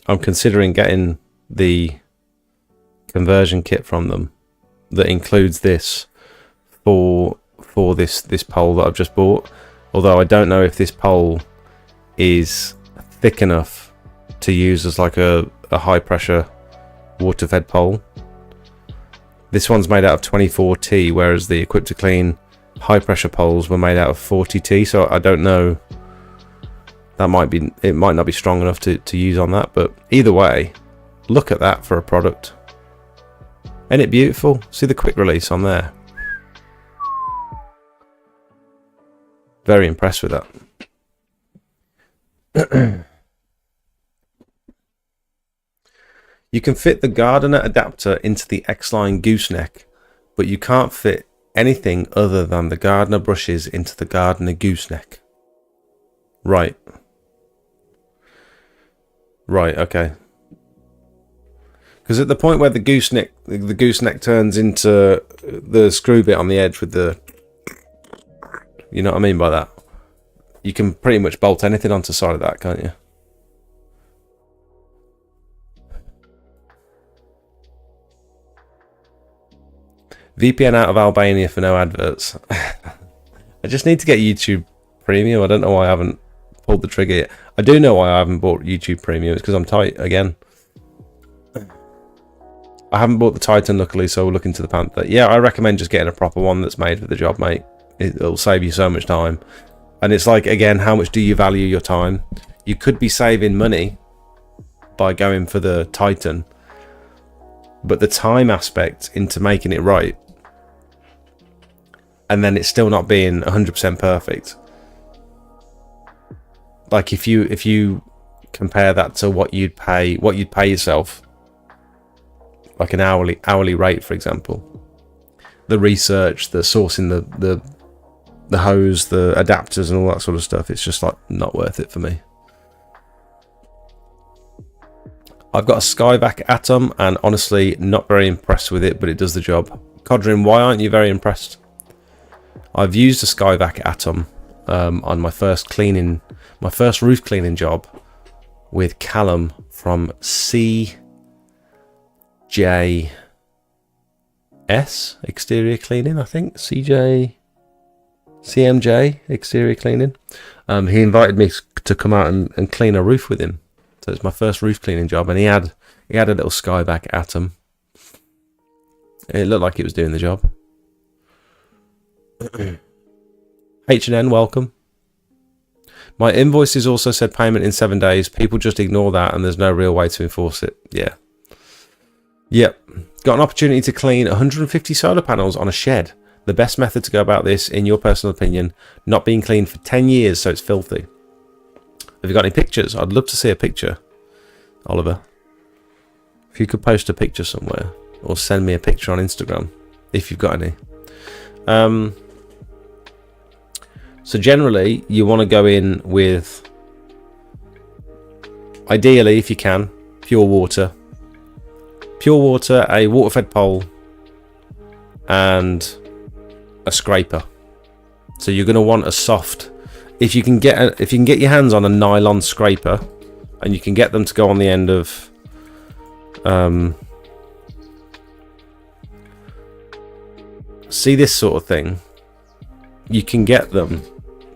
I'm considering getting the conversion kit from them that includes this for this pole that I've just bought. Although I don't know if this pole is thick enough to use as like a high pressure water fed pole. This one's made out of 24T, whereas the Equip to Clean high pressure poles were made out of 40T. So I don't know. It might not be strong enough to use on that, but either way, look at that for a product. Ain't it beautiful? See the quick release on there. Very impressed with that. You can fit the Gardener adapter into the X-Line gooseneck, but you can't fit anything other than the Gardener brushes into the Gardener gooseneck. Right. Right, okay. Because at the point where the gooseneck turns into the screw bit on the edge with the... You know what I mean by that? You can pretty much bolt anything onto the side of that, can't you? VPN out of Albania for no adverts. I just need to get YouTube Premium. I don't know why I haven't pulled the trigger yet. I do know why I haven't bought YouTube Premium. It's because I'm tight again. I haven't bought the Titan, luckily, so we'll look into the Panther. Yeah, I recommend just getting a proper one that's made for the job, mate. It'll save you so much time. And it's like, again, how much do you value your time? You could be saving money by going for the Titan, but the time aspect into making it right, and then it's still not being 100% perfect. Like if you compare that to what you'd pay yourself, like an hourly rate, for example, the research, the sourcing, the hose, the adapters, and all that sort of stuff, it's just like not worth it for me. I've got a Skyvac Atom, and honestly, not very impressed with it, but it does the job. Codrin, why aren't you very impressed? I've used a Skyvac Atom on my first roof cleaning job with Callum from CJS Exterior Cleaning, I think. CMJ Exterior Cleaning. He invited me to come out and clean a roof with him. So it's my first roof cleaning job, and he had a little Skyvac Atom. It looked like it was doing the job. H&N, welcome. My invoices also said payment in 7 days. People just ignore that, and there's no real way to enforce it. Yeah. Yep. Got an opportunity to clean 150 solar panels on a shed. The best method to go about this, in your personal opinion, not being cleaned for 10 years, so it's filthy. Have you got any pictures? I'd love to see a picture, Oliver. If you could post a picture somewhere, or send me a picture on Instagram, if you've got any. So generally, you want to go in with, ideally, if you can, pure water. Pure water, a water-fed pole, and a scraper. So you're going to want a soft. If you can get your hands on a nylon scraper, and you can get them to go on the end of, see this sort of thing. You can get them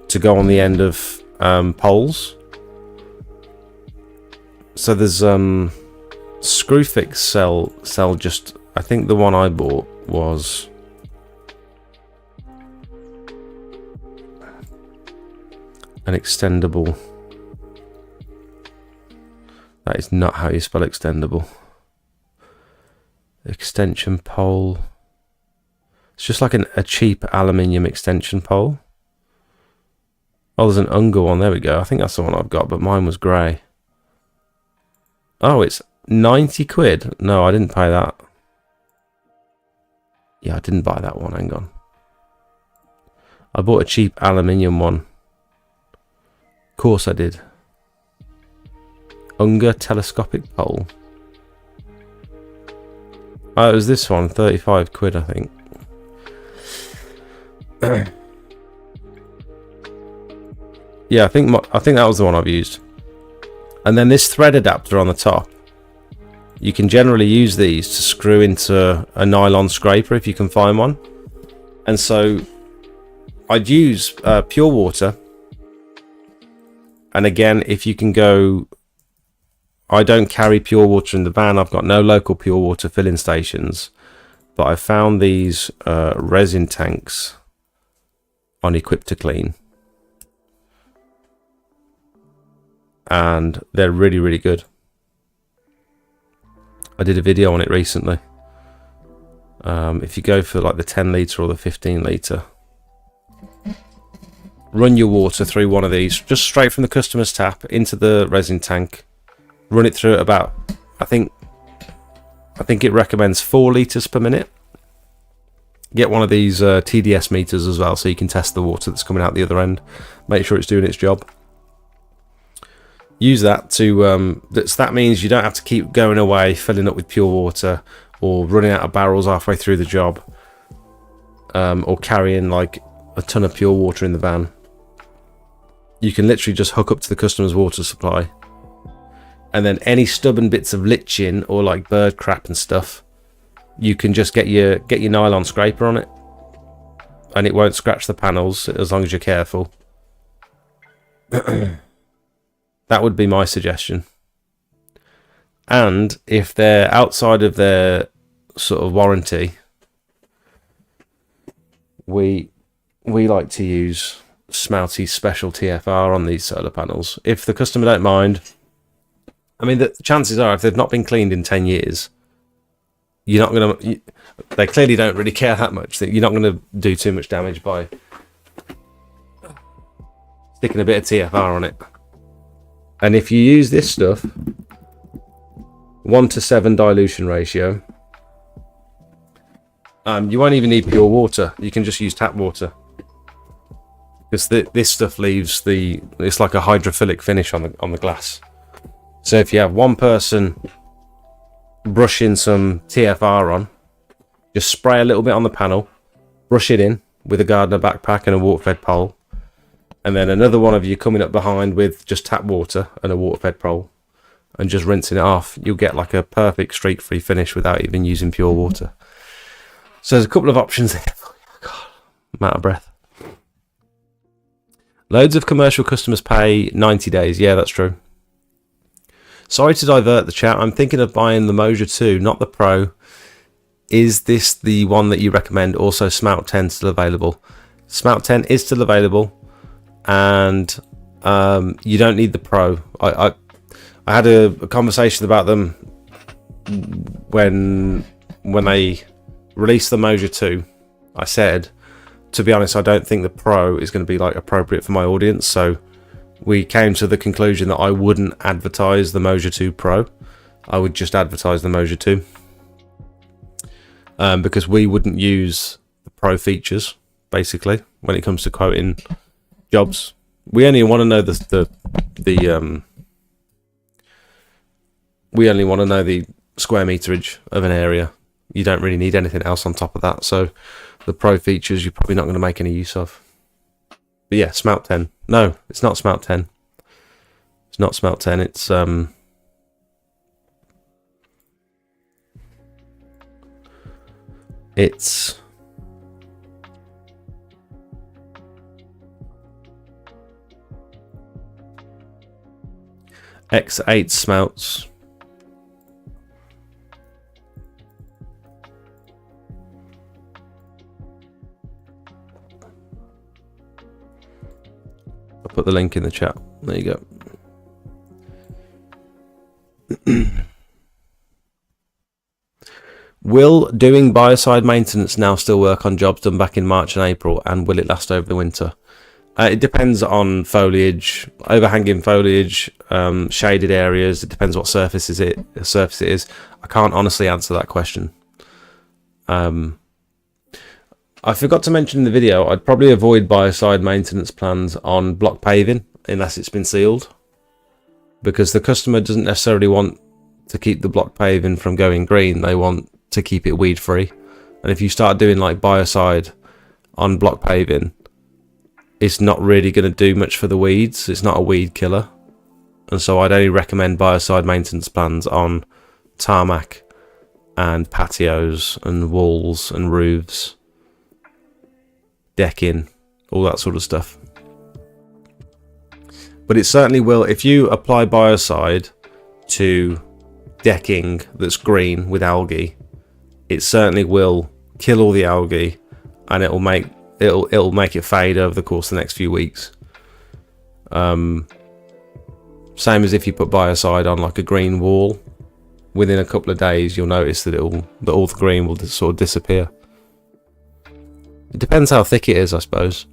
to go on the end of poles. So there's Screwfix sell just, I think the one I bought was an extendable. That is not how you spell extendable. Extension pole. It's just like a cheap aluminium extension pole. Oh, there's an Unger one. There we go. I think that's the one I've got, but mine was grey. Oh, it's 90 quid. No, I didn't pay that. Yeah, I didn't buy that one. Hang on. I bought a cheap aluminium one. Of course I did. Unger telescopic pole. Oh, it was this one. 35 quid, I think. Yeah, I think that was the one I've used. And then this thread adapter on the top, you can generally use these to screw into a nylon scraper if you can find one. And so I'd use pure water. And again, if you can go, I don't carry pure water in the van. I've got no local pure water filling stations, but I found these resin tanks on Equip to Clean, and they're really, really good. I did a video on it recently. If you go for like the 10 litre or the 15 litre, run your water through one of these, just straight from the customer's tap into the resin tank. Run it through at about, I think it recommends 4 litres per minute. Get one of these TDS meters as well, so you can test the water that's coming out the other end. Make sure it's doing its job. Use that to, so that means you don't have to keep going away, filling up with pure water, or running out of barrels halfway through the job, or carrying like a ton of pure water in the van. You can literally just hook up to the customer's water supply, and then any stubborn bits of liching or like bird crap and stuff, you can just get your nylon scraper on it, and it won't scratch the panels as long as you're careful. That would be my suggestion. And if they're outside of their sort of warranty, we like to use Smelty's special TFR on these solar panels. If the customer don't mind, I mean, the chances are if they've not been cleaned in 10 years, you're not going to, they clearly don't really care that much. You're not going to do too much damage by sticking a bit of TFR on it. And if you use this stuff, 1:7 dilution ratio, you won't even need pure water. You can just use tap water, because this stuff leaves it's like a hydrophilic finish on the glass. So if you have one person brushing some TFR on, just spray a little bit on the panel, brush it in, with a gardener backpack and a water-fed pole, and then another one of you coming up behind with just tap water and a water-fed pole, and just rinsing it off, you'll get like a perfect streak-free finish without even using pure water. So there's a couple of options there. God, I'm out of breath. Loads of commercial customers pay 90 days. Yeah, that's true. Sorry to divert the chat. I'm thinking of buying the Moja 2, not the Pro. Is this the one that you recommend? Also, Smelt 10 still available. Smelt 10 is still available, and you don't need the Pro. I had a conversation about them when they released the Moja 2. I said, to be honest, I don't think the Pro is going to be like appropriate for my audience, so we came to the conclusion that I wouldn't advertise the Moja 2 Pro. I would just advertise the Moja 2, because we wouldn't use the Pro features basically when it comes to quoting jobs. We only want to know we only want to know the square meterage of an area. You don't really need anything else on top of that. So the Pro features you're probably not going to make any use of. But yeah, Smelt 10. No, it's not Smelt 10. It's not Smelt 10. It's X8 Smelts. I'll put the link in the chat. There you go. Will doing biocide maintenance now still work on jobs done back in March and April, and will it last over the winter? It depends on foliage, overhanging foliage, shaded areas. It depends what surface it is. I can't honestly answer that question. I forgot to mention in the video, I'd probably avoid biocide maintenance plans on block paving unless it's been sealed, because the customer doesn't necessarily want to keep the block paving from going green. They want to keep it weed free. And if you start doing like biocide on block paving, it's not really going to do much for the weeds. It's not a weed killer. And so I'd only recommend biocide maintenance plans on tarmac and patios and walls and roofs, decking, all that sort of stuff. But it certainly will, if you apply biocide to decking that's green with algae, it certainly will kill all the algae, and it'll make it fade over the course of the next few weeks. Same as if you put biocide on like a green wall, within a couple of days you'll notice that all the green will sort of disappear. It depends how thick it is, I suppose.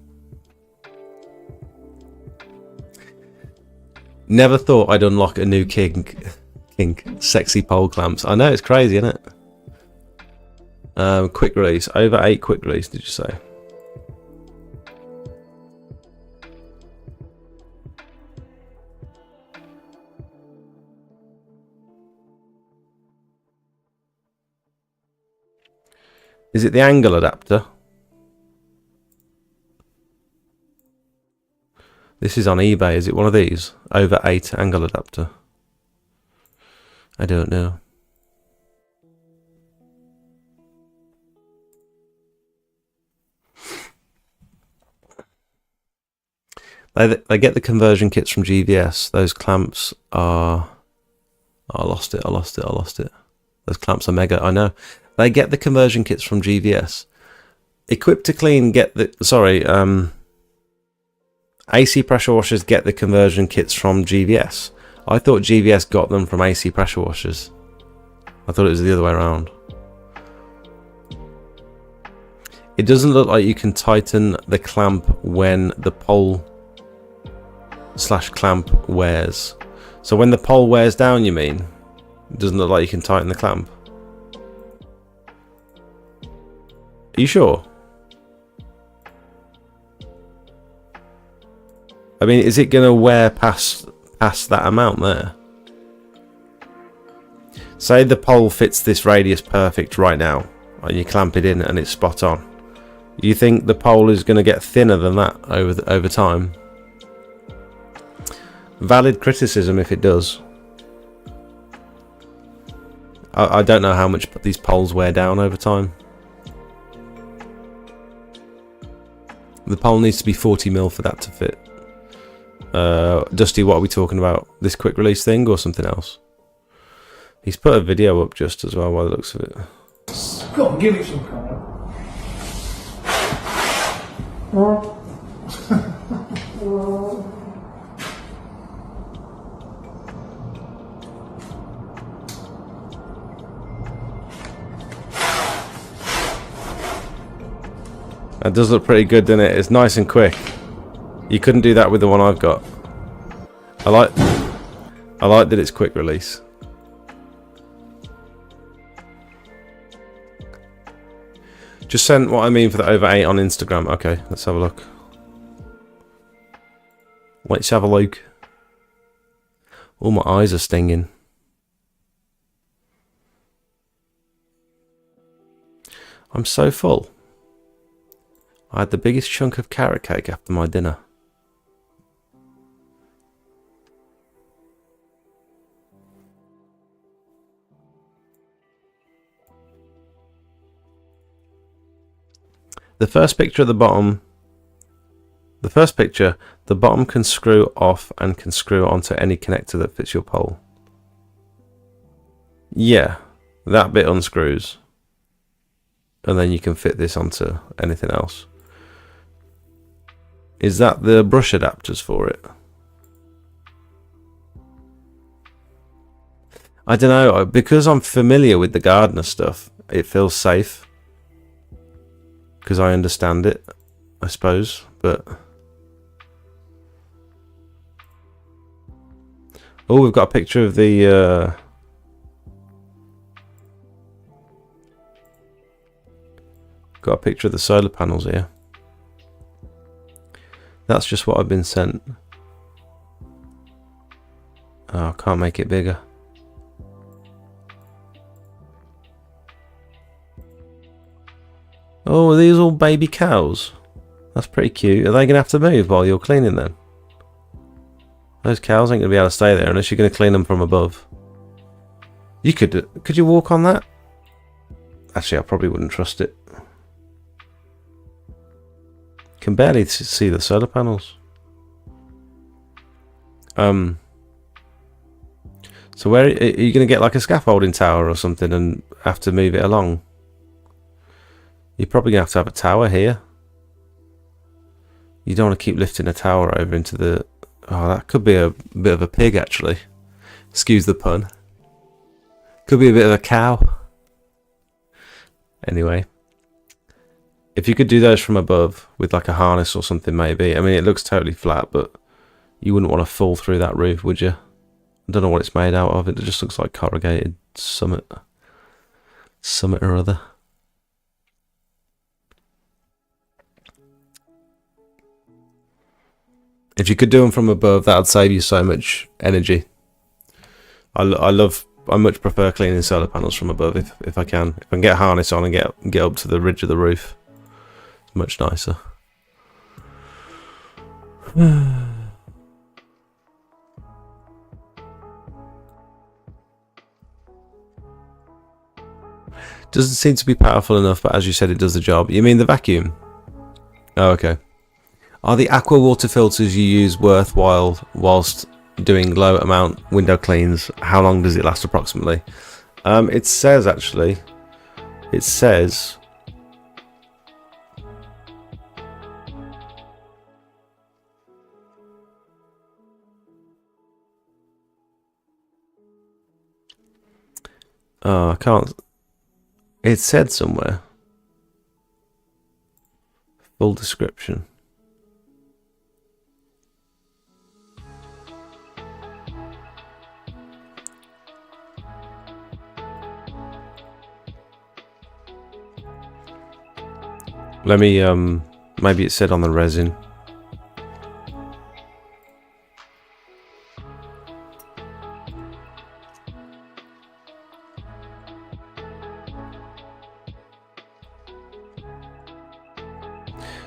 Never thought I'd unlock a new kink. Sexy pole clamps. I know, it's crazy, isn't it? Quick release. Over 8 quick release, did you say? Is it the angle adapter? This is on eBay. Is it one of these? Over 8 angle adapter. I don't know. They get the conversion kits from GVS. Those clamps are... Oh, I lost it. Those clamps are mega. I know. They get the conversion kits from GVS. Equip to Clean get the... Sorry, AC pressure washers get the conversion kits from GVS. I thought GVS got them from AC pressure washers. I thought it was the other way around. It doesn't look like you can tighten the clamp when the pole / clamp wears. So when the pole wears down, you mean? It doesn't look like you can tighten the clamp. Are you sure? I mean, is it going to wear past that amount there? Say the pole fits this radius perfect right now, and you clamp it in and it's spot on. You think the pole is going to get thinner than that over time? Valid criticism if it does. I don't know how much these poles wear down over time. The pole needs to be 40mm for that to fit. Dusty, what are we talking about? This quick release thing or something else? He's put a video up just as well by the looks of it. Come on, give me some colour. That does look pretty good, doesn't it? It's nice and quick. You couldn't do that with the one I've got. I like that it's quick release. Just sent what I mean for the over 8 on Instagram. Okay, let's have a look. Let's have a look. Oh, my eyes are stinging. I'm so full. I had the biggest chunk of carrot cake after my dinner. The first picture at the bottom. The first picture, the bottom can screw off and can screw onto any connector that fits your pole. Yeah, that bit unscrews. And then you can fit this onto anything else. Is that the brush adapters for it? I don't know, because I'm familiar with the gardener stuff, it feels safe. Because I understand it, I suppose, but... Oh, we've got a picture of the... Got a picture of the solar panels here. That's just what I've been sent. Oh, I can't make it bigger. Oh, are these all baby cows? That's pretty cute. Are they going to have to move while you're cleaning then? Those cows ain't going to be able to stay there unless you're going to clean them from above. You could you walk on that? Actually, I probably wouldn't trust it. Can barely see the solar panels. So where are you going to get like a scaffolding tower or something and have to move it along? You're probably going to have a tower here. You don't want to keep lifting a tower over into the... Oh, that could be a bit of a pig actually. Excuse the pun. Could be a bit of a cow. Anyway. If you could do those from above with like a harness or something maybe. I mean, it looks totally flat, but you wouldn't want to fall through that roof, would you? I don't know what it's made out of. It just looks like corrugated summit or other. If you could do them from above, that would save you so much energy. I much prefer cleaning solar panels from above if I can. If I can get a harness on and get up to the ridge of the roof. Much nicer. Doesn't seem to be powerful enough, but as you said, it does the job. You mean the vacuum? Oh, okay. Are the aqua water filters you use worthwhile whilst doing low amount window cleans? How long does it last approximately? It says actually. It says... Oh, I can't... It said somewhere. Full description. Let me, maybe it said on the resin.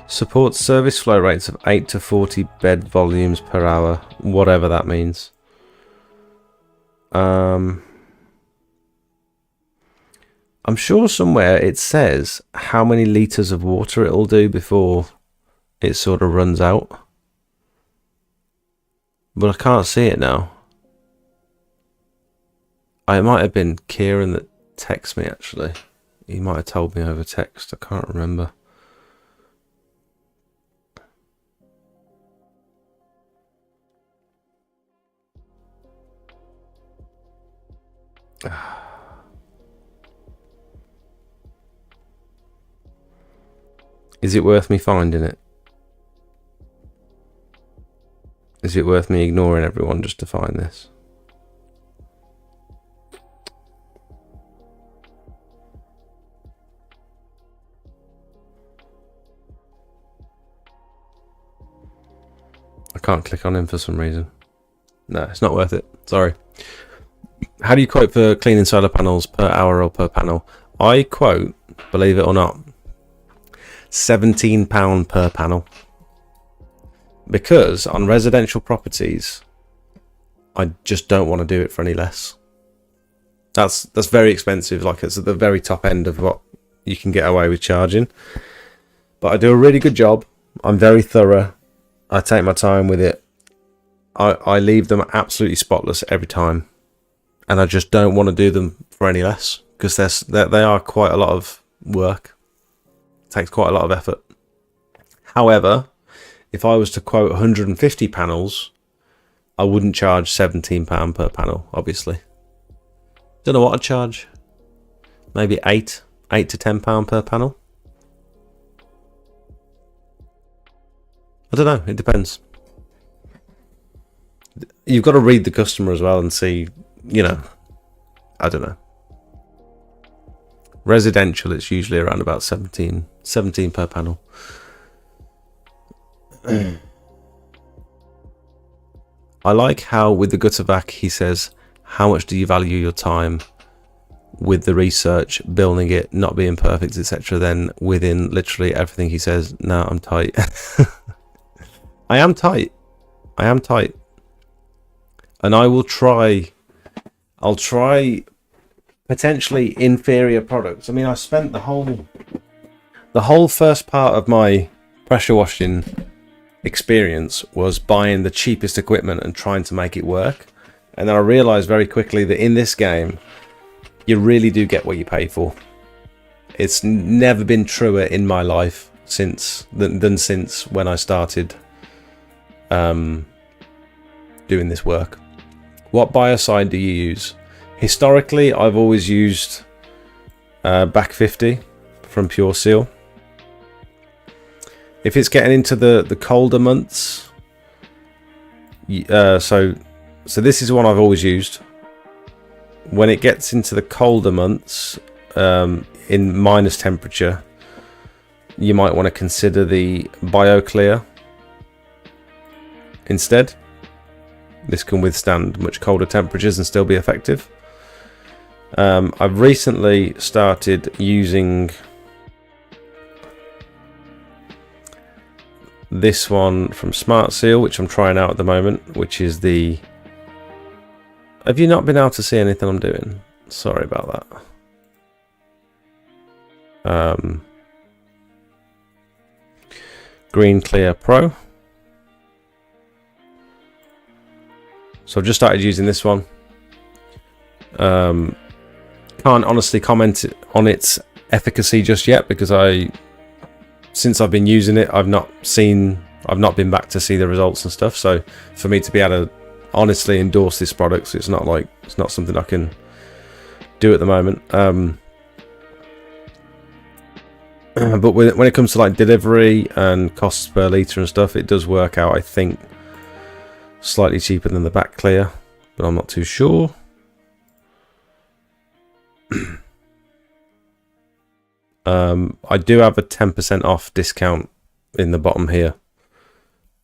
Supports service flow rates of 8 to 40 bed volumes per hour, whatever that means. I'm sure somewhere it says how many litres of water it'll do before it sort of runs out. But I can't see it now. It might have been Kieran that texted me, actually. He might have told me over text. I can't remember. Is it worth me finding it? Is it worth me ignoring everyone just to find this? I can't click on him for some reason. No, it's not worth it. Sorry. How do you quote for cleaning solar panels, per hour or per panel? I quote, believe it or not, £17 per panel. Because on residential properties, I just don't want to do it for any less. That's very expensive. Like, it's at the very top end of what you can get away with charging. But I do a really good job. I'm very thorough. I take my time with it. I leave them absolutely spotless every time. And I just don't want to do them for any less. Because they are quite a lot of work. It takes quite a lot of effort. However, if I was to quote 150 panels, I wouldn't charge £17 per panel, obviously. Don't know what I'd charge. Maybe £8 to £10 per panel. I don't know, it depends. You've got to read the customer as well and see, I don't know. Residential, it's usually around about 17 per panel. I like how with the Guttervac he says, how much do you value your time with the research, building it, not being perfect, etc. Then within literally everything he says, no, I'm tight. I am tight. And I'll try potentially inferior products. I mean, I spent the whole first part of my pressure washing experience was buying the cheapest equipment and trying to make it work. And then I realized very quickly that in this game, you really do get what you pay for. It's never been truer in my life than since when I started doing this work. What biocide do you use? Historically, I've always used Back 50 from Pure Seal. If it's getting into the colder months, so this is one I've always used. When it gets into the colder months, in minus temperature, you might want to consider the BioClear instead. This can withstand much colder temperatures and still be effective. I've recently started using this one from Smart Seal, which I'm trying out at the moment, which is the... Have you not been able to see anything I'm doing? Sorry about that. Green Clear Pro. So I've just started using this one. Can't honestly comment on its efficacy just yet because since I've been using it, I've not been back to see the results and stuff. So for me to be able to honestly endorse this product, so it's not something I can do at the moment. But when it comes to like delivery and costs per litre and stuff, it does work out, I think, slightly cheaper than the Back Clear, but I'm not too sure. I do have a 10% off discount in the bottom here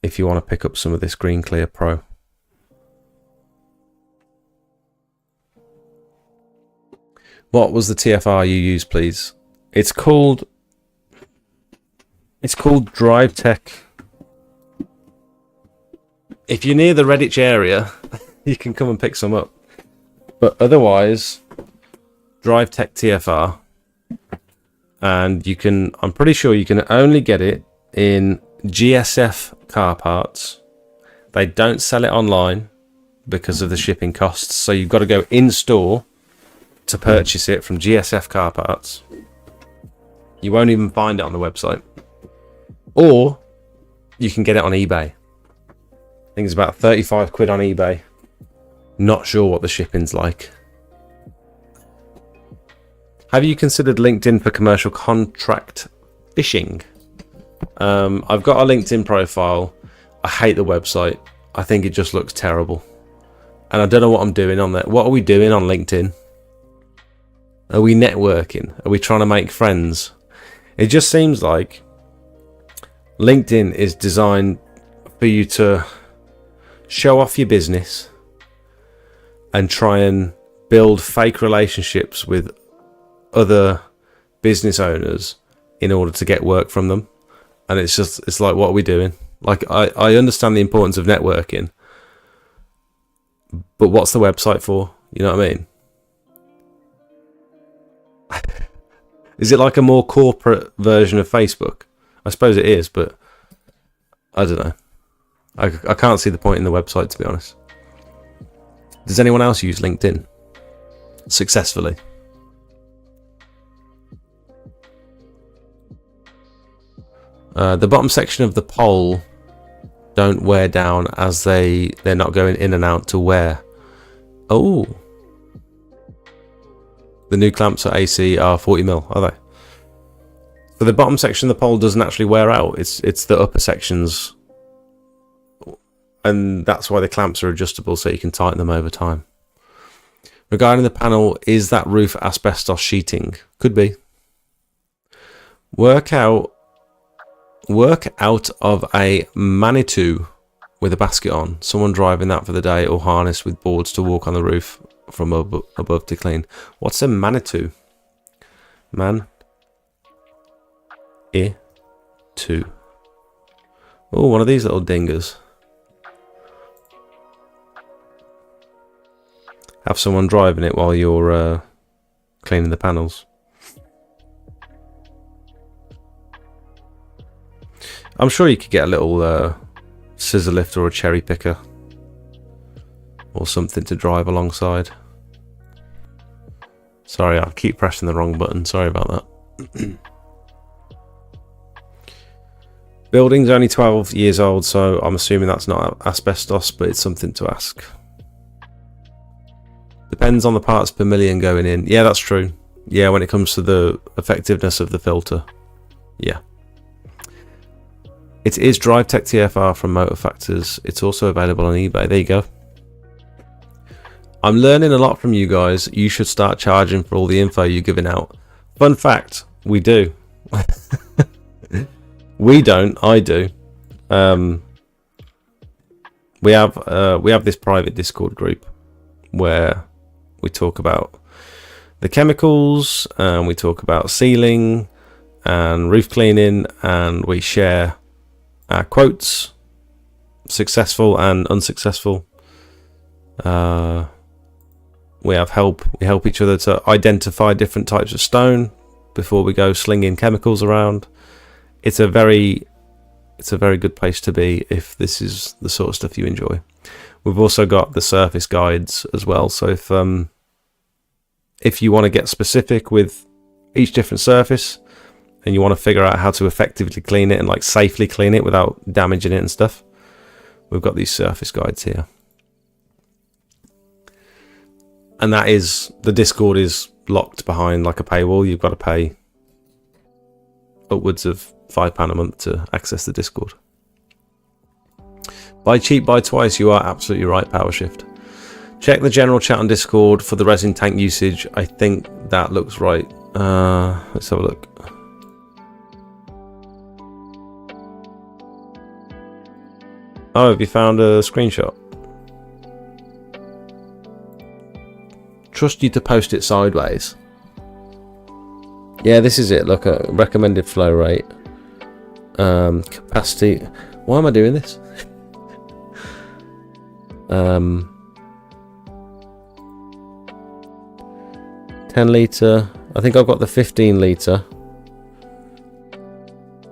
if you want to pick up some of this Green Clear Pro. What was the TFR you used, please? It's called It's called Drive Tech. If you're near the Redditch area, you can come and pick some up. But otherwise, Drive Tech TFR. And you can, I'm pretty sure you can only get it in GSF car parts. They don't sell it online because of the shipping costs. So you've got to go in store to purchase it from GSF car parts. You won't even find it on the website. Or you can get it on eBay. I think it's about 35 quid on eBay. Not sure what the shipping's like. Have you considered LinkedIn for commercial contract fishing? I've got a LinkedIn profile. I hate the website. I think it just looks terrible. And I don't know what I'm doing on there. What are we doing on LinkedIn? Are we networking? Are we trying to make friends? It just seems like LinkedIn is designed for you to show off your business and try and build fake relationships with other business owners in order to get work from them. And it's like, what are we doing? Like, I understand the importance of networking, but what's the website for? You know what I mean? Is it like a more corporate version of Facebook? I suppose it is, but I don't know. I can't see the point in the website, to be honest. Does anyone else use LinkedIn successfully? The bottom section of the poll don't wear down as they're not going in and out to wear. Oh. The new clamps at AC are 40mm, are they? So the bottom section of the pole doesn't actually wear out. It's the upper sections. And that's why the clamps are adjustable, so you can tighten them over time. Regarding the panel, is that roof asbestos sheeting? Could be. Work out of a Manitou with a basket on. Someone driving that for the day, or harness with boards to walk on the roof from above to clean. What's a Manitou? Two. Oh, one of these little dingers. Have someone driving it while you're cleaning the panels. I'm sure you could get a little scissor lift or a cherry picker or something to drive alongside. Sorry, I keep pressing the wrong button. Sorry about that. Building's only 12 years old, so I'm assuming that's not asbestos, but it's something to ask. Depends on the parts per million going in. Yeah, that's true. Yeah, when it comes to the effectiveness of the filter. Yeah. It is Drive Tech TFR from Motor Factors. It's also available on eBay. There you go. I'm learning a lot from you guys. You should start charging for all the info you're giving out. Fun fact, we do. We don't, I do. We have this private Discord group where we talk about the chemicals, and we talk about sealing and roof cleaning, and we share our quotes, successful and unsuccessful. We have help. We help each other to identify different types of stone before we go slinging chemicals around. It's a very good place to be if this is the sort of stuff you enjoy. We've also got the surface guides as well. So if you want to get specific with each different surface and you want to figure out how to effectively clean it and like safely clean it without damaging it and stuff, we've got these surface guides here. And that is, the Discord is locked behind like a paywall. You've got to pay upwards of £5 a month to access the Discord. Buy cheap, buy twice. You are absolutely right, PowerShift. Check the general chat on Discord for the resin tank usage. I think that looks right. Let's have a look. Oh, have you found a screenshot? Trust you to post it sideways. Yeah, this is it. Look at recommended flow rate. Capacity. Why am I doing this? 10 litre. I think I've got the 15 litre.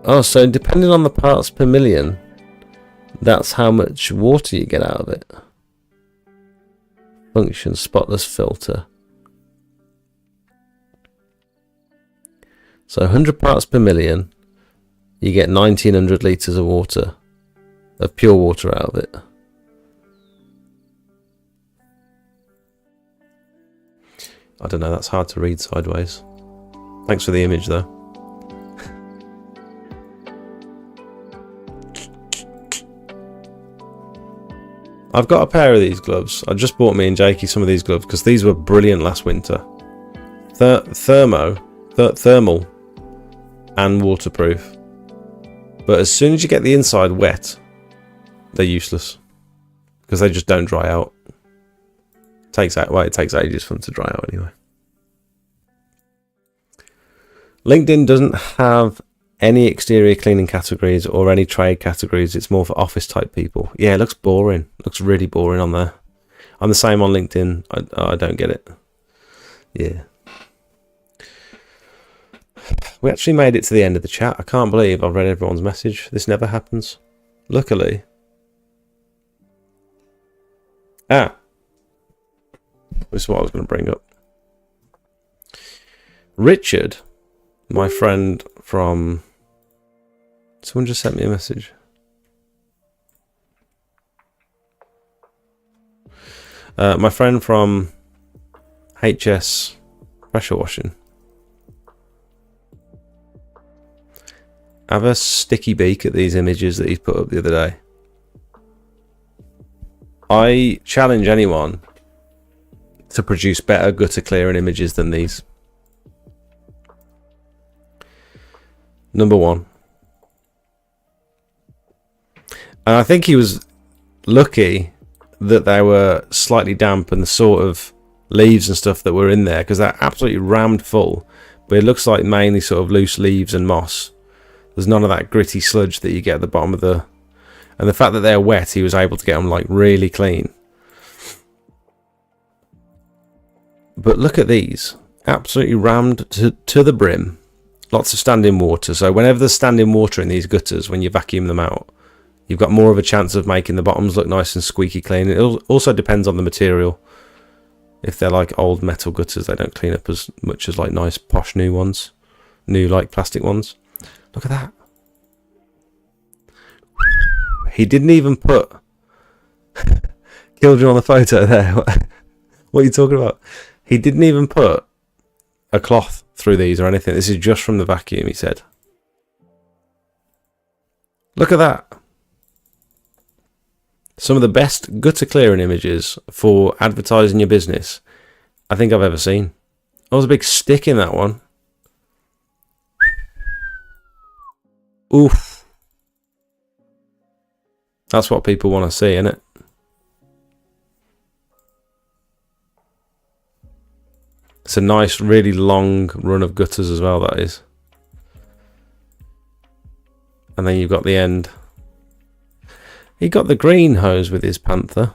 Oh, so depending on the parts per million, that's how much water you get out of it. Function spotless filter. So 100 parts per million, you get 1900 litres of water, of pure water out of it. I don't know, that's hard to read sideways. Thanks for the image though. I've got a pair of these gloves. I just bought me and Jakey some of these gloves because these were brilliant last winter. Thermal and waterproof. But as soon as you get the inside wet, they're useless because they just don't dry out. It takes ages for them to dry out anyway. LinkedIn doesn't have any exterior cleaning categories or any trade categories. It's more for office type people. Yeah, it looks boring. It looks really boring on there. I'm the same on LinkedIn. I don't get it. Yeah. We actually made it to the end of the chat. I can't believe I've read everyone's message. This never happens. Luckily. This is what I was going to bring up. Richard, my friend from... Someone just sent me a message. My friend from HS Pressure Washing. Have a sticky beak at these images that he's put up the other day. I challenge anyone to produce better gutter clearing images than these. Number one. And I think he was lucky that they were slightly damp and the sort of leaves and stuff that were in there, because they're absolutely rammed full, but it looks like mainly sort of loose leaves and moss. There's none of that gritty sludge that you get at the bottom of the... And the fact that they're wet, he was able to get them like really clean. But look at these. Absolutely rammed to the brim. Lots of standing water. So whenever there's standing water in these gutters, when you vacuum them out, you've got more of a chance of making the bottoms look nice and squeaky clean. It also depends on the material. If they're like old metal gutters, they don't clean up as much as like nice posh new ones. New like plastic ones. Look at that. He didn't even put... Killed you on the photo there. What are you talking about? He didn't even put a cloth through these or anything. This is just from the vacuum, he said. Look at that. Some of the best gutter clearing images for advertising your business I think I've ever seen. There was a big stick in that one. Oof. That's what people want to see, isn't it? It's a nice, really long run of gutters as well, that is. And then you've got the end. He got the green hose with his Panther.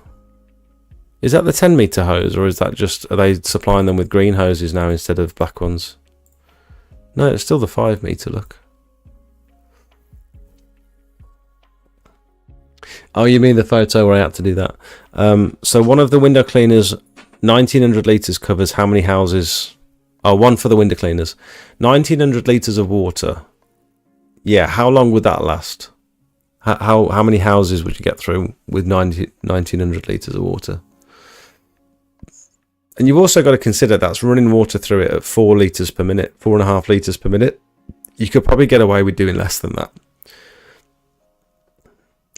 Is that the 10 metre hose, or is that just... Are they supplying them with green hoses now instead of black ones? No, it's still the 5 metre, look. Oh, you mean the photo where I had to do that? So one of the window cleaners, 1900 litres covers how many houses? Oh, one for the window cleaners. 1900 litres of water. Yeah, how long would that last? How many houses would you get through with 1900 litres of water? And you've also got to consider that's running water through it at 4 litres per minute, 4.5 litres per minute. You could probably get away with doing less than that.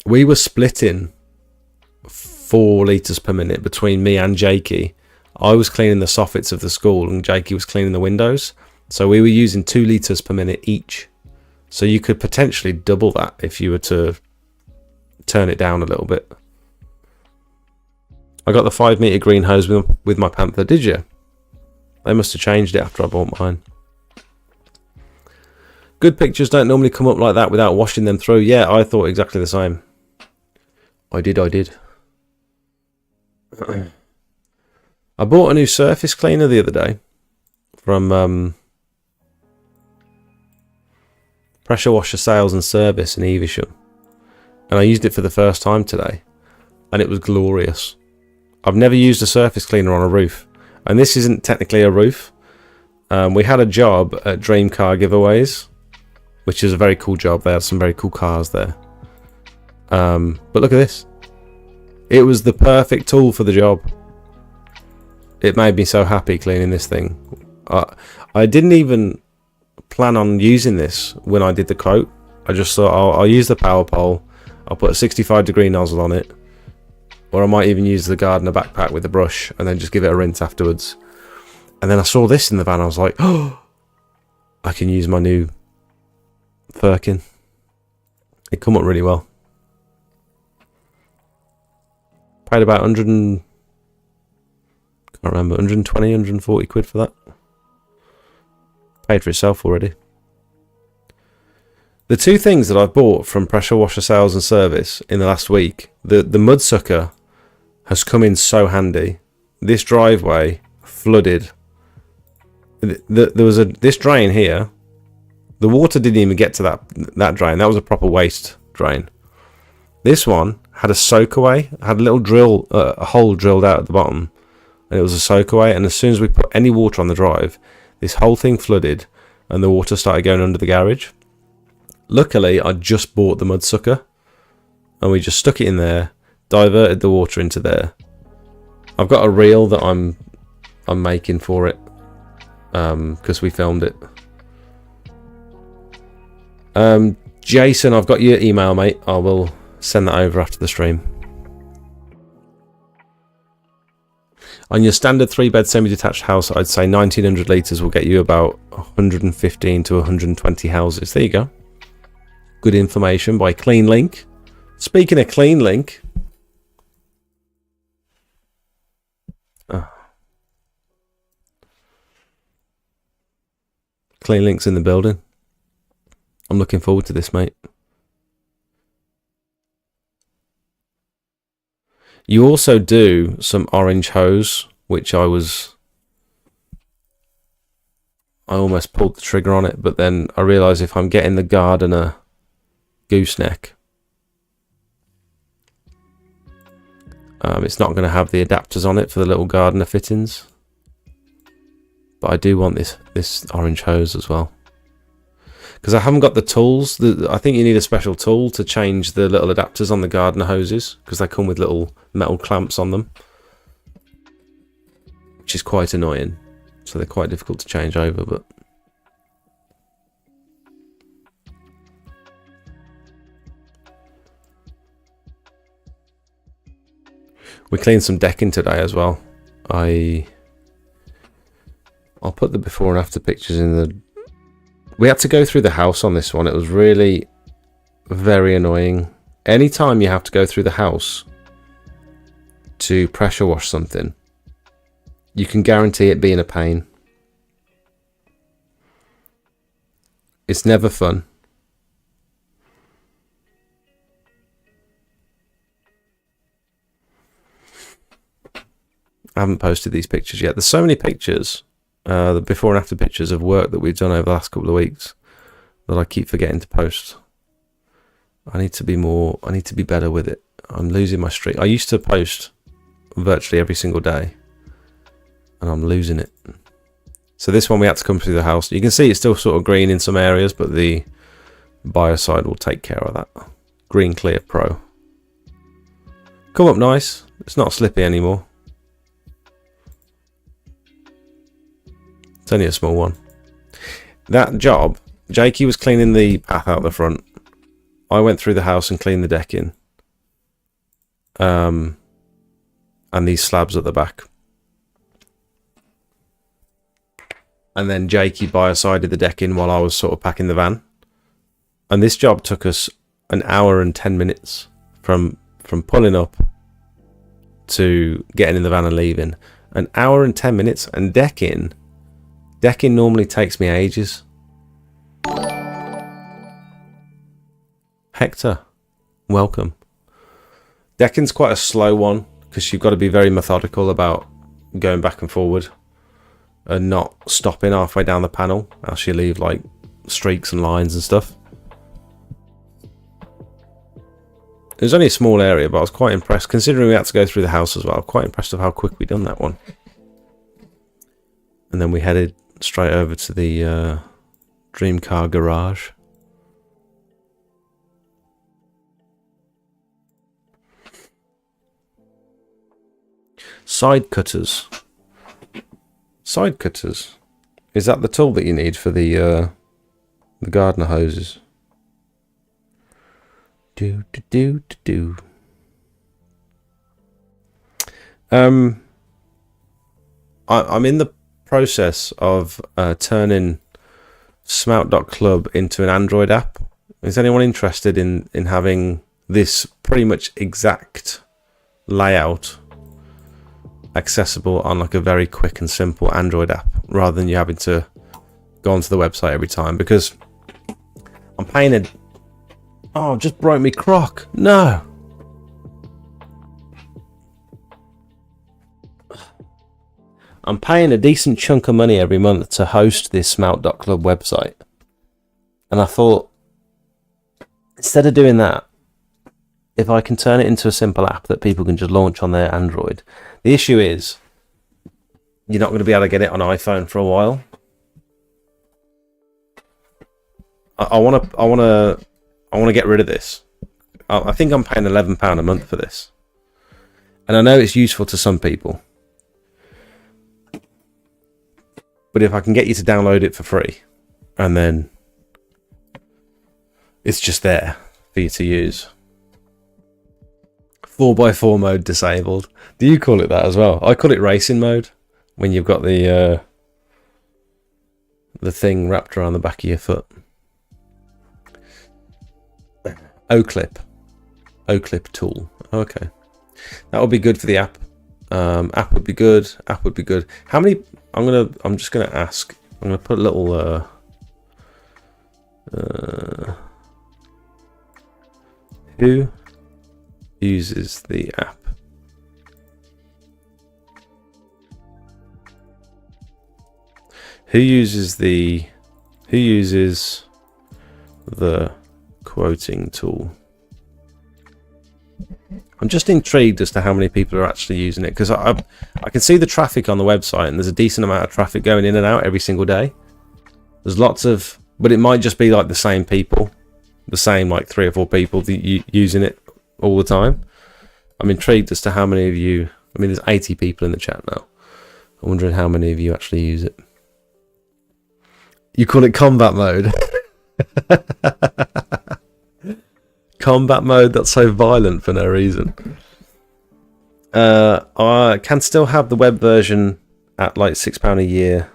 We were splitting 4 litres per minute between me and Jakey. I was cleaning the soffits of the school and Jakey was cleaning the windows. So we were using 2 litres per minute each. So you could potentially double that if you were to turn it down a little bit. I got the 5 metre green hose with my Panther, did you? They must have changed it after I bought mine. Good pictures don't normally come up like that without washing them through. Yeah, I thought exactly the same. I did. I bought a new surface cleaner the other day from Pressure Washer Sales and Service in Evesham. And I used it for the first time today. And it was glorious. I've never used a surface cleaner on a roof. And this isn't technically a roof. We had a job at Dream Car Giveaways, which is a very cool job. They had some very cool cars there. But look at this. It was the perfect tool for the job. It made me so happy cleaning this thing. I didn't even plan on using this when I did the quote. I just thought I'll use the power pole. I'll put a 65-degree nozzle on it. Or I might even use the gardener backpack with the brush and then just give it a rinse afterwards. And then I saw this in the van. I was like, oh, I can use my new Firkin. It come up really well. Paid about 120, 140 quid for that. Paid for itself already. The two things that I've bought from Pressure Washer Sales and Service in the last week, the mud sucker has come in so handy. This driveway flooded. There was this drain here. The water didn't even get to that drain. That was a proper waste drain. This one had a soak away. Had a little drill, a hole drilled out at the bottom, and it was a soak away. And as soon as we put any water on the drive, this whole thing flooded, and the water started going under the garage. Luckily, I just bought the mud sucker, and we just stuck it in there, diverted the water into there. I've got a reel that I'm making for it, because we filmed it. Jason, I've got your email, mate. I will send that over after the stream. On your standard 3-bed semi-detached house, I'd say 1900 litres will get you about 115 to 120 houses. There you go. Good information by Clean Link. Speaking of Clean Link, Clean Link's in the building. I'm looking forward to this, mate. You also do some orange hose, which I almost pulled the trigger on it, but then I realised if I'm getting the gardener gooseneck, it's not going to have the adapters on it for the little gardener fittings. But I do want this orange hose as well, because I haven't got the tools. I think you need a special tool to change the little adapters on the gardener hoses, because they come with little metal clamps on them, which is quite annoying. So they're quite difficult to change over, but we cleaned some decking today as well. I'll put the before and after pictures in the... We had to go through the house on this one. It was really very annoying. Anytime you have to go through the house to pressure wash something, you can guarantee it being a pain. It's never fun. I haven't posted these pictures yet. There's so many pictures, the before and after pictures of work that we've done over the last couple of weeks, that I keep forgetting to post. I need to be better with it. I'm losing my streak. I used to post virtually every single day, and I'm losing it. So this one we had to come through the house. You can see it's still sort of green in some areas, but the Biocide will take care of that. Green Clear Pro. Come up nice. It's not slippy anymore. It's only a small one. That job, Jakey was cleaning the path out the front. I went through the house and cleaned the decking. And these slabs at the back. And then Jakey biocided the decking while I was sort of packing the van. And this job took us an hour and 10 minutes from pulling up to getting in the van and leaving. An hour and 10 minutes. And decking normally takes me ages. Hector, welcome. Decking's quite a slow one because you've got to be very methodical about going back and forward and not stopping halfway down the panel, else you leave like streaks and lines and stuff. It was only a small area, but I was quite impressed considering we had to go through the house as well. Quite impressed of how quick we done that one. And then we headed straight over to the dream car garage. Side cutters. Side cutters. Is that the tool that you need for the gardener hoses? I'm in the process of turning smelt.club into an Android app. Is anyone interested in having this pretty much exact layout accessible on like a very quick and simple Android app rather than you having to go onto the website every time? Because I'm paying a... Oh, just broke me crock. No. I'm paying a decent chunk of money every month to host this smelt.club website. And I thought, instead of doing that, if I can turn it into a simple app that people can just launch on their Android. The issue is, you're not going to be able to get it on iPhone for a while. I want to get rid of this. I think I'm paying £11 a month for this. And I know it's useful to some people. But if I can get you to download it for free, and then it's just there for you to use. 4x4 mode disabled. Do you call it that as well? I call it racing mode, when you've got the thing wrapped around the back of your foot. O-clip tool. Okay, that would be good for the app. App would be good. App would be good. How many? I'm just gonna ask. I'm gonna put a little who uses the app? Who uses the quoting tool? I'm just intrigued as to how many people are actually using it, because I can see the traffic on the website and there's a decent amount of traffic going in and out every single day. There's lots of, but it might just be like the same people, the same like 3 or 4 people using it all the time. I'm intrigued as to how many of you, I mean there's 80 people in the chat now. I'm wondering how many of you actually use it. You call it combat mode? Combat mode, that's so violent for no reason. I can still have the web version at like £6 a year.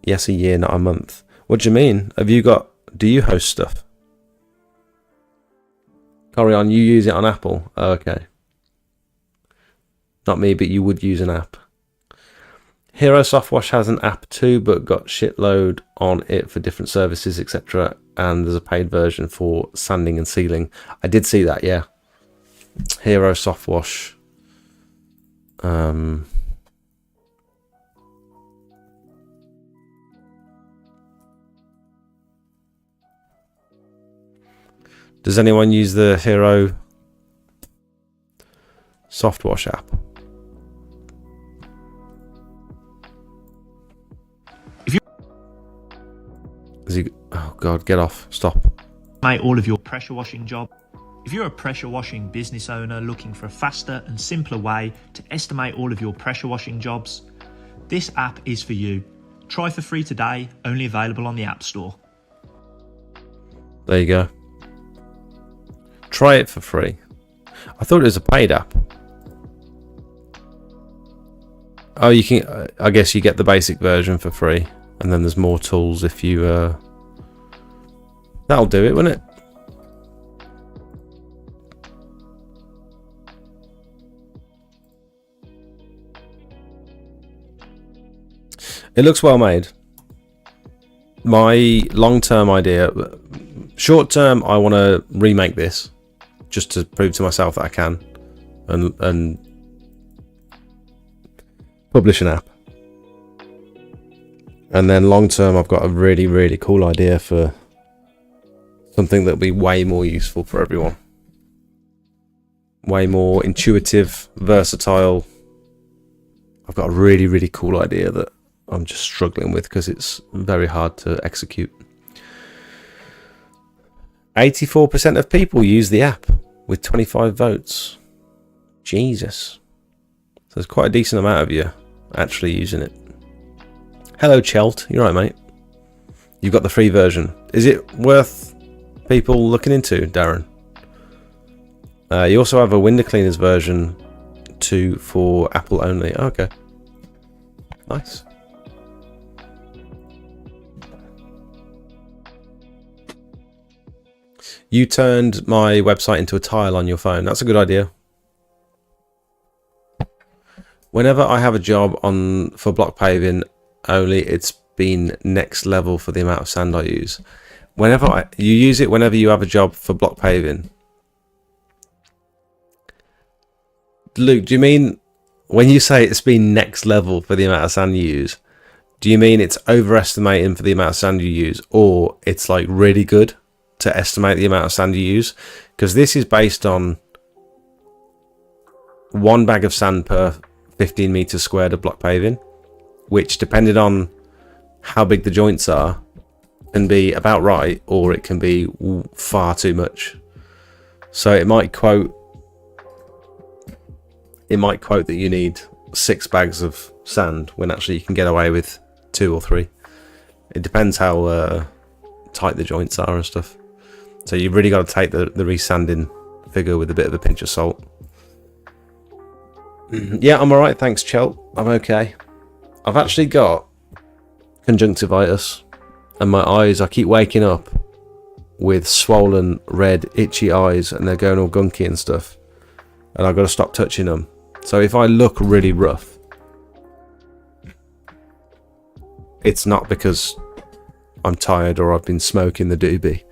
Yes, a year, not a month. What do you mean? Do you host stuff? Carry on, you use it on Apple. Oh, okay. Not me, but you would use an app. Hero Softwash has an app too, but got shitload on it for different services, etc. And there's a paid version for sanding and sealing. I did see that, yeah. Hero Softwash. Does anyone use the Hero Softwash app? Oh god, get off. Stop. Mate, all of your pressure washing job. If you're a pressure washing business owner looking for a faster and simpler way to estimate all of your pressure washing jobs, this app is for you. Try for free today, only available on the App Store. There you go. Try it for free. I thought it was a paid app. Oh, you can. I guess you get the basic version for free, and then there's more tools if you. That'll do it, won't it? It looks well made. my long-term idea, short-term, I want to remake this just to prove to myself that I can, and publish an app. And then long-term, I've got a really, really cool idea for something that'll be way more useful for everyone. Way more intuitive, versatile. I've got a really, really cool idea that I'm just struggling with because it's very hard to execute. 84% of people use the app with 25 votes. Jesus. So there's quite a decent amount of you actually using it. Hello, Chelt. You're right, mate. You've got the free version. Is it worth people looking into, Darren? You also have a window cleaners version 2 for Apple only. Oh, okay. Nice. You turned my website into a tile on your phone. That's a good idea. Whenever I have a job for block paving only, it's been next level for the amount of sand I use. You use it whenever you have a job for block paving. Luke, do you mean when you say it's been next level for the amount of sand you use, do you mean it's overestimating for the amount of sand you use, or it's like really good to estimate the amount of sand you use? Because this is based on 1 bag of sand per 15 meters squared of block paving, which, depending on how big the joints are, can be about right, or it can be far too much. So it might quote that you need 6 bags of sand when actually you can get away with 2 or 3. It depends how tight the joints are and stuff. So you've really got to take the resanding figure with a bit of a pinch of salt. Yeah, I'm alright, thanks, Chelt. I'm okay. I've actually got conjunctivitis, and my eyes, I keep waking up with swollen, red, itchy eyes, and they're going all gunky and stuff. And I've got to stop touching them. So if I look really rough, it's not because I'm tired or I've been smoking the doobie.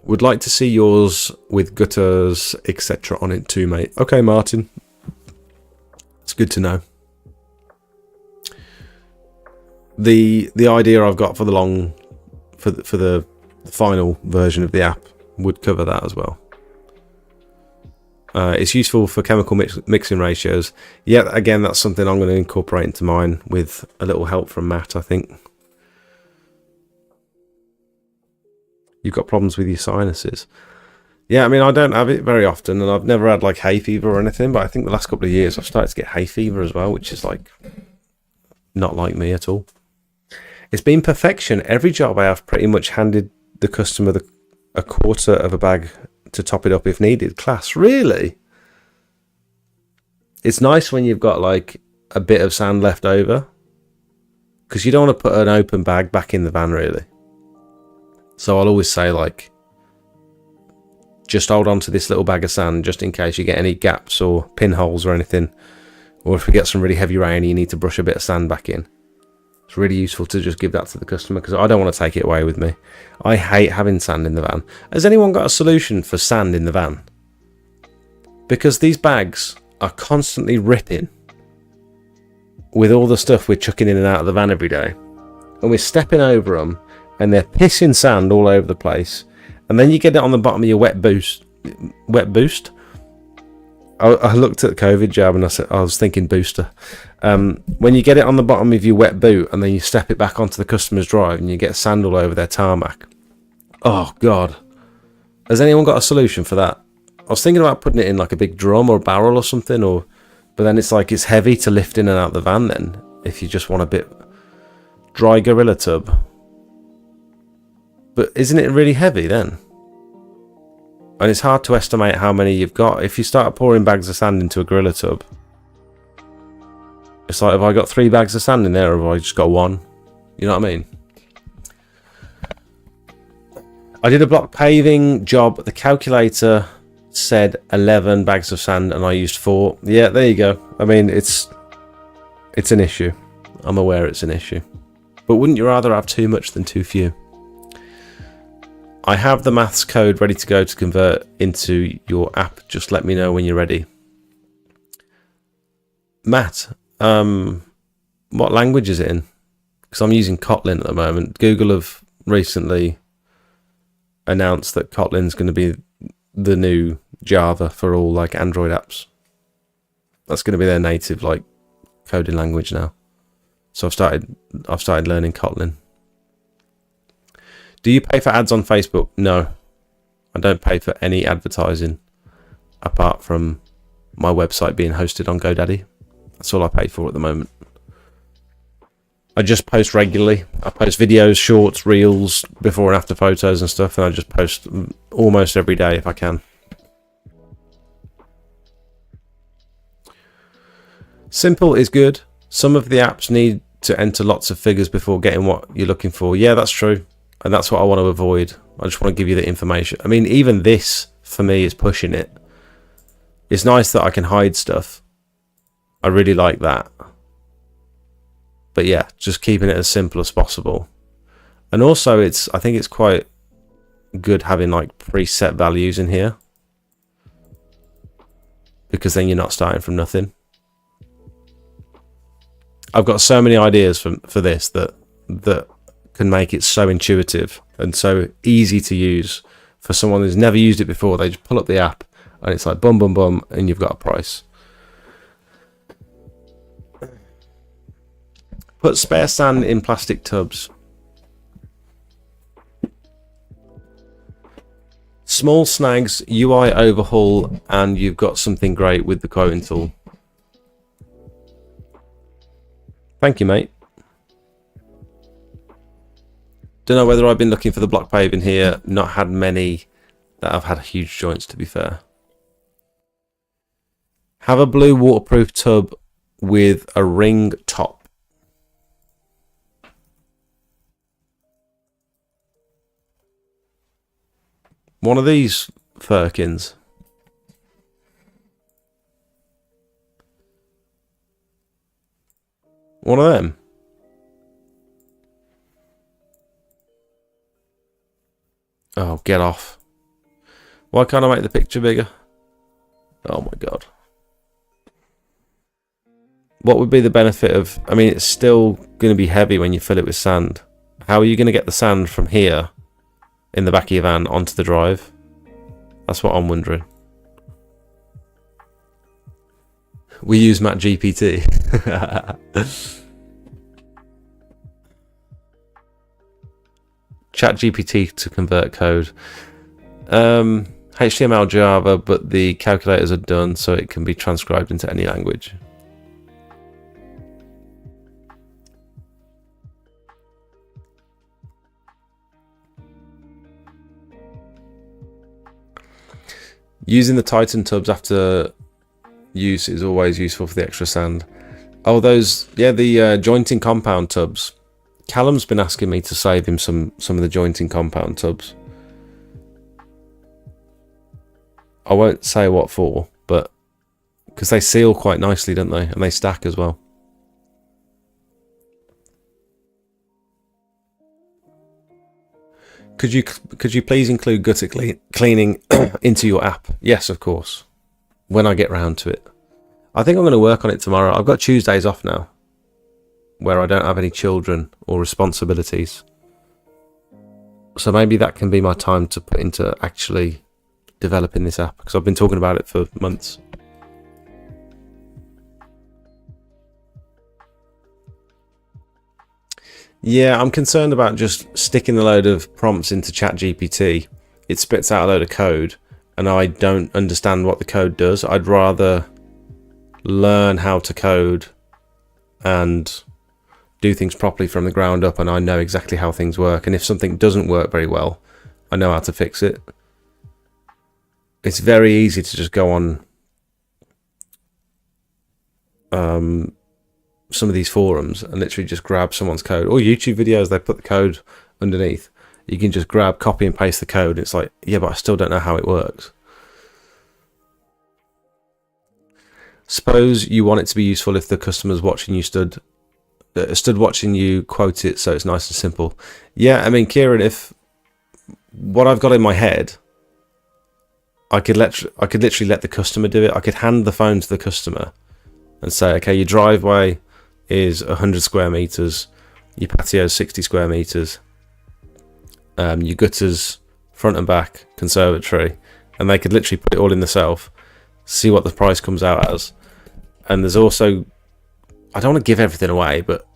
Would like to see yours with gutters, etc. on it too, mate. Okay, Martin. It's good to know. The idea I've got for the final version of the app would cover that as well. It's useful for chemical mixing ratios. Yeah, again, that's something I'm going to incorporate into mine with a little help from Matt, I think. You've got problems with your sinuses. Yeah, I mean, I don't have it very often, and I've never had like hay fever or anything, but I think the last couple of years I've started to get hay fever as well, which is like not like me at all. It's been perfection. Every job I have pretty much handed the customer a quarter of a bag to top it up if needed. Class, really? It's nice when you've got like a bit of sand left over, because you don't want to put an open bag back in the van, really. So I'll always say, like, just hold on to this little bag of sand just in case you get any gaps or pinholes or anything, or if we get some really heavy rain and you need to brush a bit of sand back in. It's really useful to just give that to the customer, because I don't want to take it away with me. I hate having sand in the van. Has anyone got a solution for sand in the van? Because these bags are constantly ripping with all the stuff we're chucking in and out of the van every day, and we're stepping over them, and they're pissing sand all over the place. And then you get it on the bottom of your wet boost. I looked at the COVID jab and I was thinking booster. When you get it on the bottom of your wet boot and then you step it back onto the customer's drive and you get sand all over their tarmac. Oh God. Has anyone got a solution for that? I was thinking about putting it in like a big drum or a barrel or something, but then it's like it's heavy to lift in and out the van then, if you just want a bit dry Gorilla Tub. But isn't it really heavy then? And it's hard to estimate how many you've got. If you start pouring bags of sand into a Gorilla Tub, it's like, have I got 3 bags of sand in there, or have I just got 1? You know what I mean? I did a block paving job. The calculator said 11 bags of sand and I used 4. Yeah, there you go. I mean, it's It's an issue. I'm aware it's an issue. But wouldn't you rather have too much than too few? I have the maths code ready to go to convert into your app. Just let me know when you're ready. Matt, what language is it in? Because I'm using Kotlin at the moment. Google have recently announced that Kotlin's going to be the new Java for all like Android apps. That's going to be their native like coding language now. So I've started learning Kotlin. Do you pay for ads on Facebook? No, I don't pay for any advertising apart from my website being hosted on GoDaddy. That's all I pay for at the moment. I just post regularly. I post videos, shorts, reels, before and after photos and stuff, and I just post almost every day if I can. Simple is good. Some of the apps need to enter lots of figures before getting what you're looking for. Yeah, that's true. And that's what I want to avoid. I just want to give you the information. I mean, even this, for me, is pushing it. It's nice that I can hide stuff. I really like that. But yeah, just keeping it as simple as possible. And also, I think it's quite good having like preset values in here. Because then you're not starting from nothing. I've got so many ideas for this that can make it so intuitive and so easy to use for someone who's never used it before. They just pull up the app and it's like boom, boom, boom, and you've got a price. Put spare sand in plastic tubs. Small snags, UI overhaul, and you've got something great with the quoting tool. Thank you, mate. Don't know whether I've been looking for the block paving here. Not had many that have had huge joints, to be fair. Have a blue waterproof tub with a ring top. One of these firkins. One of them. Oh, get off. Why can't I make the picture bigger? Oh my god. What would be the benefit of... I mean, it's still going to be heavy when you fill it with sand. How are you going to get the sand from here in the back of your van onto the drive? That's what I'm wondering. We use Matt GPT. Chat GPT to convert code. HTML, Java, but the calculators are done so it can be transcribed into any language. Using the Titan tubs after use is always useful for the extra sand. Oh, those, yeah, the jointing compound tubs. Callum's been asking me to save him some of the jointing compound tubs. I won't say what for, but because they seal quite nicely, don't they? And they stack as well. Could you please include gutter cleaning into your app? Yes, of course. When I get round to it. I think I'm going to work on it tomorrow. I've got Tuesdays off now, where I don't have any children or responsibilities. So maybe that can be my time to put into actually developing this app, because I've been talking about it for months. Yeah, I'm concerned about just sticking a load of prompts into ChatGPT. It spits out a load of code, and I don't understand what the code does. I'd rather learn how to code and do things properly from the ground up, and I know exactly how things work. And if something doesn't work very well, I know how to fix it. It's very easy to just go on some of these forums and literally just grab someone's code, or YouTube videos. They put the code underneath. You can just grab, copy and paste the code. It's like, yeah, but I still don't know how it works. suppose you want it to be useful if the customer's watching you stood watching you quote it, so it's nice and simple. Yeah, I mean, Kieran, if what I've got in my head, I could literally let the customer do it. I could hand the phone to the customer and say, okay, your driveway is 100 square meters, your patio is 60 square meters, your gutters front and back, conservatory, and they could literally put it all in themselves, see what the price comes out as. And there's also, I don't want to give everything away, but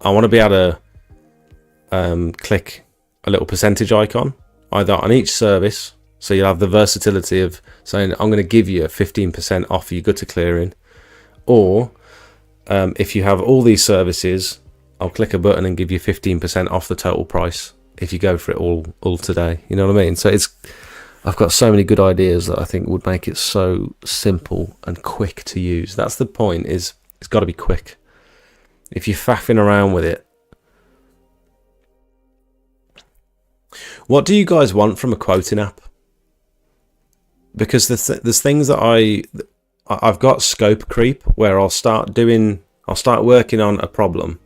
I want to be able to click a little percentage icon either on each service, so you'll have the versatility of saying, I'm going to give you 15% off your gutter clearing, or if you have all these services, I'll click a button and give you 15% off the total price if you go for it all today. You know what I mean? So I've got so many good ideas that I think would make it so simple and quick to use. That's the point, is it's got to be quick. If you're faffing around with it. What do you guys want from a quoting app? Because there's things that I've got scope creep, where I'll start working on a problem,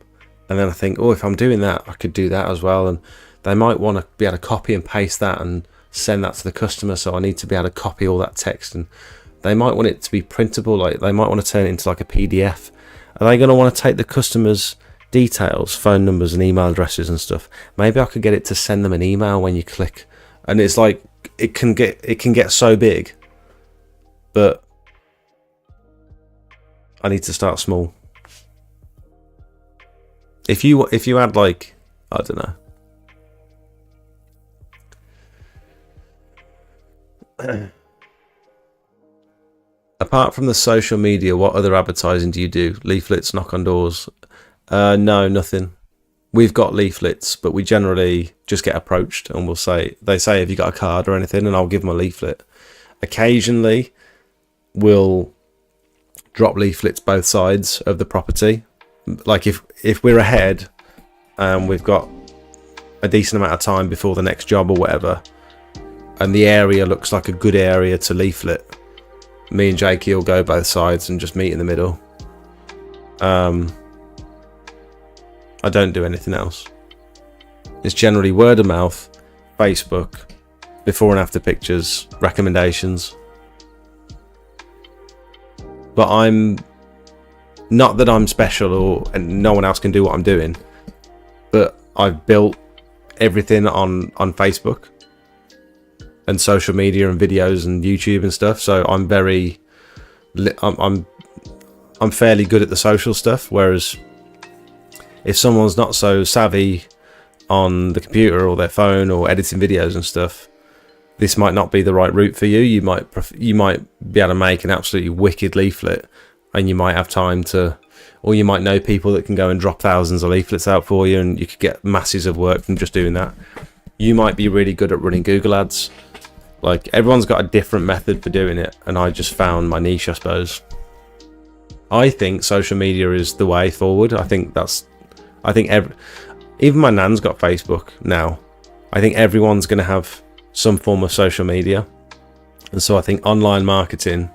and then I think, oh, if I'm doing that, I could do that as well. And they might want to be able to copy and paste that and send that to the customer, so I need to be able to copy all that text, and they might want it to be printable, like they might want to turn it into like a PDF. Are they going to want to take the customer's details, phone numbers and email addresses and stuff? Maybe I could get it to send them an email when you click, and it's like it can get so big, but I need to start small. If you had, like, I don't know. Apart from the social media, what other advertising do you do? Leaflets, knock on doors? No, nothing. We've got leaflets, but we generally just get approached and they say, have you got a card or anything? And I'll give them a leaflet. Occasionally, we'll drop leaflets both sides of the property. Like if we're ahead and we've got a decent amount of time before the next job or whatever, and the area looks like a good area to leaflet, me and Jakey will go both sides and just meet in the middle. I don't do anything else. It's generally word of mouth, Facebook, before and after pictures, recommendations. But I'm not that I'm special and no one else can do what I'm doing, but I've built everything on Facebook and social media and videos and YouTube and stuff. So I'm fairly good at the social stuff. Whereas if someone's not so savvy on the computer or their phone or editing videos and stuff, this might not be the right route for you. You might be able to make an absolutely wicked leaflet, and you might have time to, or you might know people that can go and drop thousands of leaflets out for you, and you could get masses of work from just doing that. You might be really good at running Google ads. Like, everyone's got a different method for doing it, and I just found my niche, I suppose. I think social media is the way forward. Even my nan's got Facebook now. I think everyone's going to have some form of social media, and so I think online marketing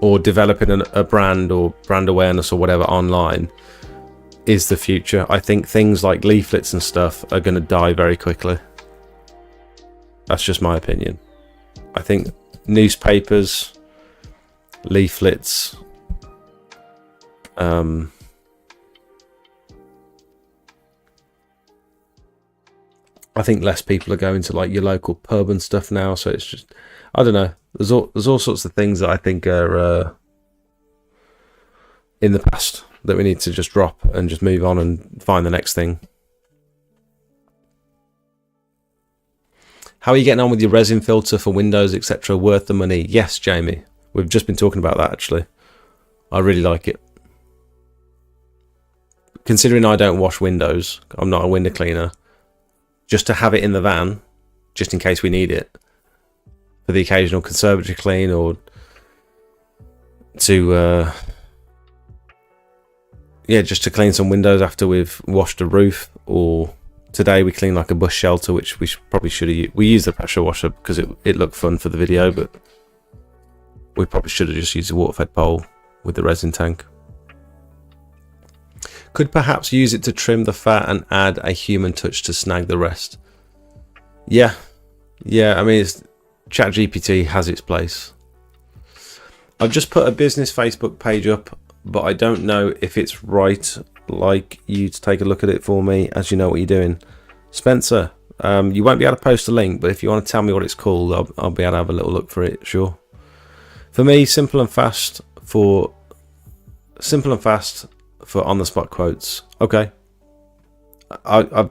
or developing a brand or brand awareness or whatever online is the future. I think things like leaflets and stuff are going to die very quickly. That's just my opinion. I think newspapers, leaflets, I think less people are going to like your local pub and stuff now, so it's just, I don't know. There's all sorts of things that I think are in the past that we need to just drop and just move on and find the next thing. How are you getting on with your resin filter for windows, etc.? Worth the money? Yes, Jamie. We've just been talking about that, actually. I really like it. Considering I don't wash windows, I'm not a window cleaner, just to have it in the van, just in case we need it, for the occasional conservatory clean, or to, just to clean some windows after we've washed a roof, or today we cleaned like a bus shelter, which we probably should have used. We used the pressure washer because it looked fun for the video, but we probably should have just used a water-fed pole. with the resin tank. Could perhaps use it to trim the fat and add a human touch to snag the rest. Yeah, I mean, ChatGPT has its place. I've just put a business Facebook page up, but I don't know if it's right. Like you to take a look at it for me, as you know what you're doing. Spencer, you won't be able to post a link, but if you want to tell me what it's called, I'll be able to have a little look for it, sure. For me, simple and fast for on-the-spot quotes. Okay. I've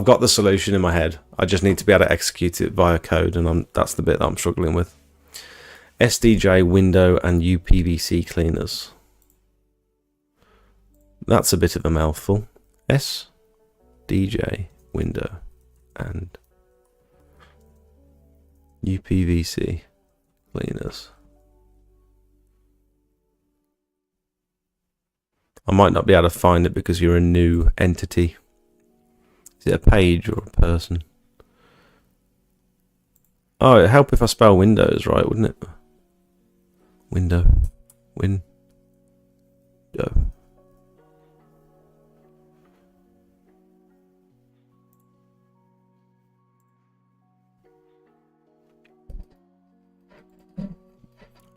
got the solution in my head. I just need to be able to execute it via code, and that's the bit that I'm struggling with. SDJ window and UPVC cleaners. That's a bit of a mouthful. SDJ window and UPVC cleaners. I might not be able to find it because you're a new entity. Is it a page or a person? Oh, it'd help if I spell Windows right, wouldn't it? Window.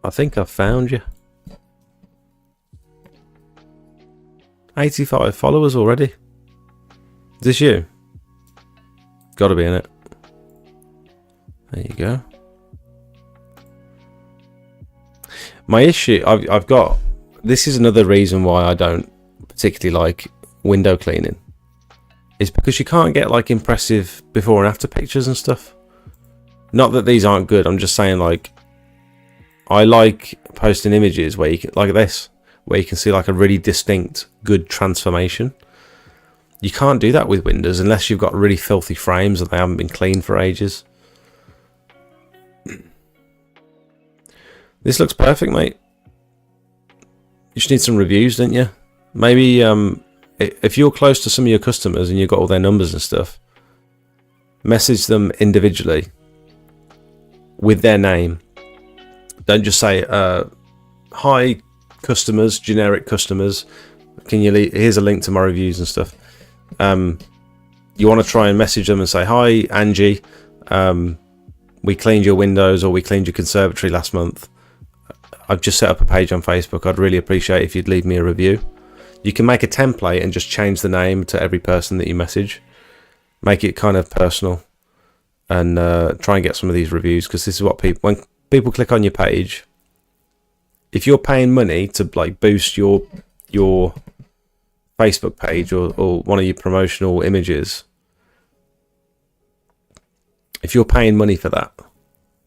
I think I've found you. 85 followers already. Is this you? Gotta be in it. There you go. My issue, I've got, this is another reason why I don't particularly like window cleaning, is because you can't get like impressive before and after pictures and stuff. Not that these aren't good, I'm just saying, like, I like posting images where you can, like this, where you can see like a really distinct good transformation. You can't do that with windows unless you've got really filthy frames and they haven't been cleaned for ages. This looks perfect, mate. You just need some reviews, don't you? Maybe if you're close to some of your customers and you've got all their numbers and stuff, message them individually with their name. Don't just say, hi customers, generic customers, can you here's a link to my reviews and stuff. You want to try and message them and say, hi Angie, we cleaned your windows, or we cleaned your conservatory last month. I've just set up a page on Facebook. I'd really appreciate if you'd leave me a review. You can make a template and just change the name to every person that you message. Make it kind of personal, and try and get some of these reviews, because this is what people, when people click on your page, if you're paying money to like boost your Facebook page or one of your promotional images, if you're paying money for that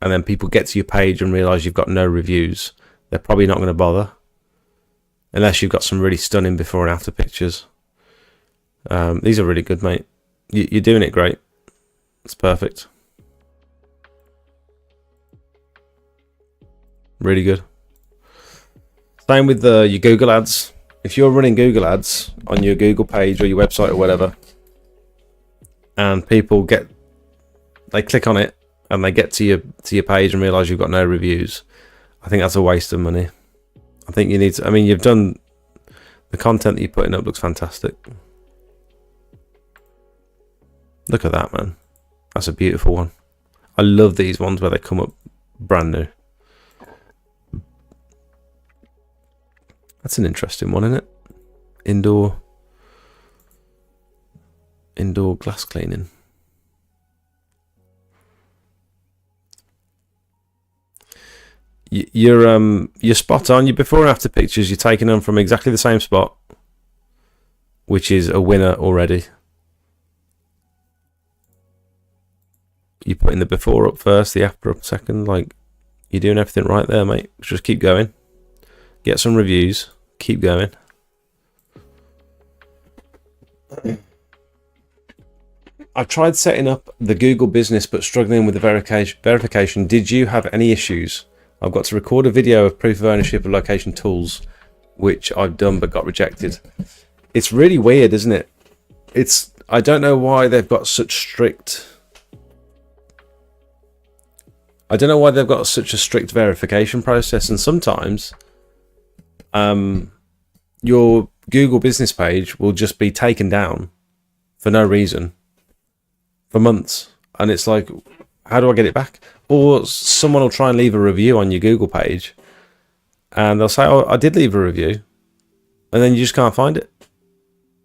and then people get to your page and realize you've got no reviews, they're probably not going to bother unless you've got some really stunning before and after pictures. These are really good, mate. You're doing it great. It's perfect. Really good. Same with your Google ads. If you're running Google ads on your Google page or your website or whatever, and people they click on it and they get to your page and realize you've got no reviews, I think that's a waste of money. I think you need to, I mean, you've done, the content that you're putting up looks fantastic. Look at that, man. That's a beautiful one. I love these ones where they come up brand new. That's an interesting one, isn't it? Indoor glass cleaning. You're spot on. Your before and after pictures, you're taking them from exactly the same spot, which is a winner already. You're putting the before up first, the after up second. Like, you're doing everything right there, mate. Just keep going. Get some reviews. Keep going. I've tried setting up the Google business but struggling with the verification. Did you have any issues? I've got to record a video of proof of ownership of location tools, which I've done but got rejected. It's really weird, isn't it? I don't know why they've got such strict... I don't know why they've got such a strict verification process, and sometimes your Google business page will just be taken down for no reason for months. And it's like, how do I get it back? Or someone will try and leave a review on your Google page and they'll say, oh, I did leave a review. And then you just can't find it.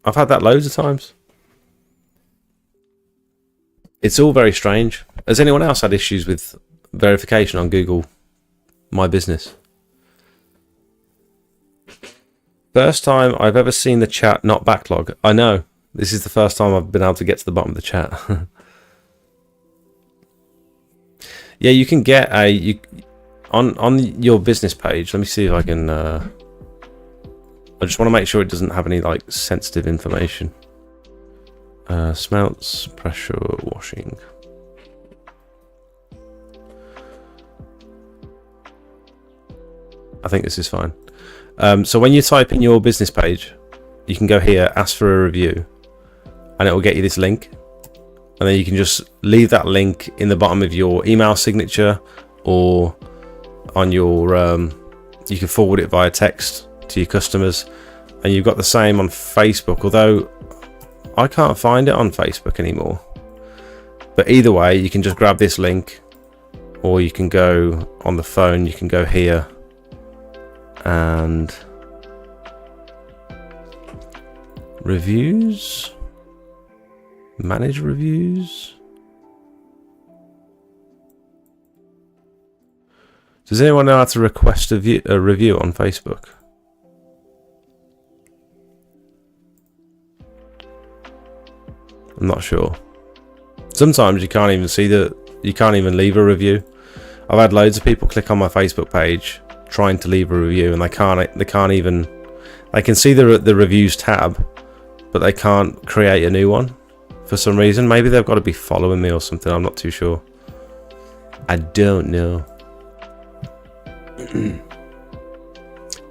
I've had that loads of times. It's all very strange. Has anyone else had issues with verification on Google My Business? First time I've ever seen the chat not backlog. I know. This is the first time I've been able to get to the bottom of the chat. Yeah, you can get on your business page. Let me see if I can. I just want to make sure it doesn't have any like sensitive information. Smelts, pressure washing. I think this is fine. So when you type in your business page, you can go here, ask for a review, and it will get you this link. And then you can just leave that link in the bottom of your email signature, or on your, you can forward it via text to your customers. And you've got the same on Facebook, although I can't find it on Facebook anymore. But either way, you can just grab this link, or you can go on the phone, you can go here and reviews. Manage reviews. Does anyone know how to request a review on Facebook? I'm not sure. Sometimes you can't even see you can't even leave a review. I've had loads of people click on my Facebook page trying to leave a review, and they can't even. They can see the reviews tab, but they can't create a new one. For some reason, maybe they've got to be following me or something. I'm not too sure. I don't know.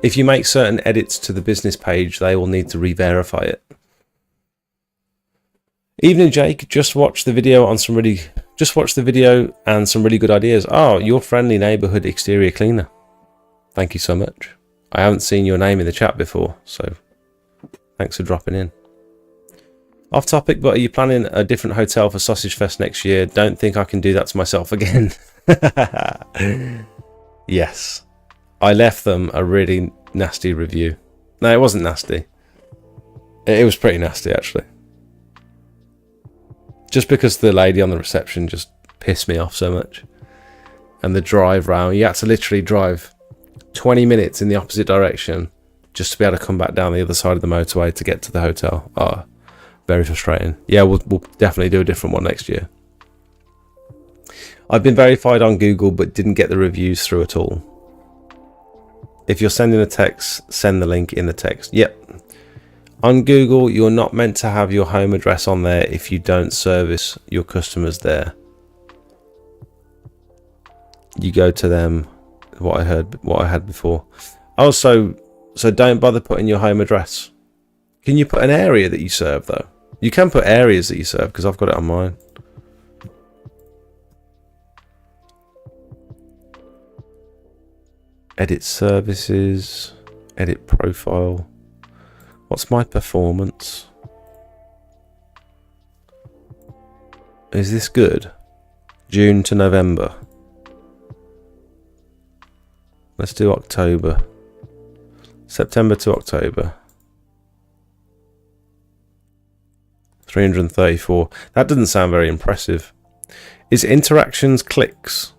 If you make certain edits to the business page, they will need to re-verify it. Evening, Jake. Just watch the video and some really good ideas. Oh, your friendly neighborhood exterior cleaner. Thank you so much. I haven't seen your name in the chat before, so thanks for dropping in. Off topic, but are you planning a different hotel for Sausage Fest next year? Don't think I can do that to myself again. Yes. I left them a really nasty review. No, it wasn't nasty. It was pretty nasty, actually. Just because the lady on the reception just pissed me off so much. And the drive round, you had to literally drive 20 minutes in the opposite direction just to be able to come back down the other side of the motorway to get to the hotel. Oh, very frustrating. Yeah, we'll definitely do a different one next year. I've been verified on Google but didn't get the reviews through at all. If you're sending a text, send the link in the text. Yep. On Google, you're not meant to have your home address on there if you don't service your customers there. You go to them. What I had before. Also, so don't bother putting your home address. Can you put an area that you serve though? You can put areas that you serve, because I've got it on mine. Edit services, edit profile. What's my performance? Is this good? June to November. Let's do October. September to October. 334. That doesn't sound very impressive. Is interactions clicks?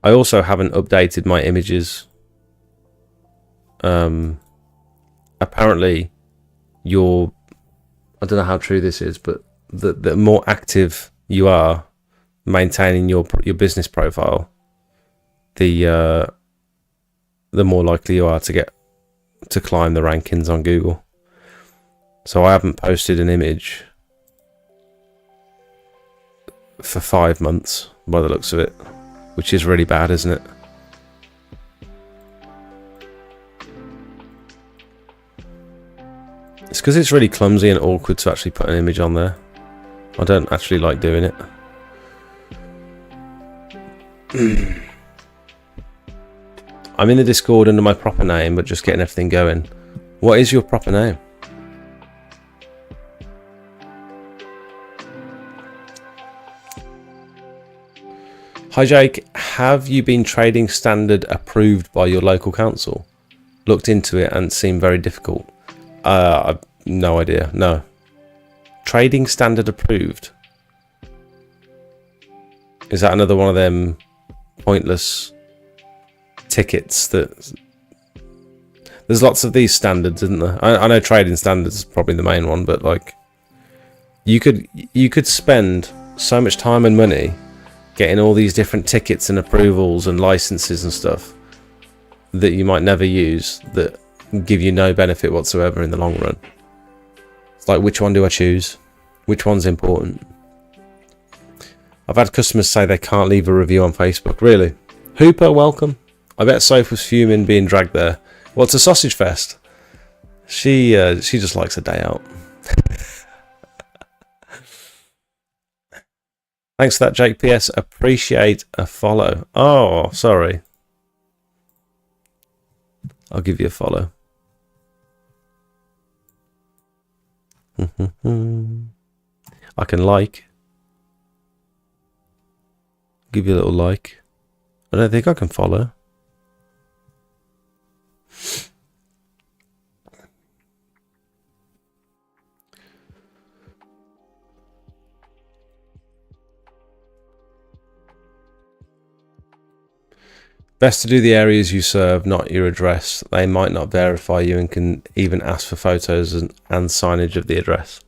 I also haven't updated my images. Apparently, I don't know how true this is, but the more active you are maintaining your business profile, the more likely you are to climb the rankings on Google. So I haven't posted an image for 5 months by the looks of it, which is really bad, isn't it? It's because it's really clumsy and awkward to actually put an image on there. I don't actually like doing it. I'm in the Discord under my proper name, but just getting everything going. What is your proper name? Hi Jake, have you been trading standard approved by your local council? Looked into it and it seemed very difficult. I've no idea, no. Trading standard approved? Is that another one of them pointless tickets that... There's lots of these standards, isn't there? I know trading standards is probably the main one, but like... You could spend so much time and money getting all these different tickets and approvals and licenses and stuff that you might never use, that give you no benefit whatsoever in the long run. It's like, which one do I choose? Which one's important? I've had customers say they can't leave a review on Facebook. Really? Hooper, welcome. I bet Soph was fuming being dragged there. Well, it's a sausage fest. She just likes a day out. Thanks for that, Jake. PS, appreciate a follow. Oh, sorry. I'll give you a follow. I can like. Give you a little like. I don't think I can follow. Best to do the areas you serve, not your address. They might not verify you and can even ask for photos and signage of the address.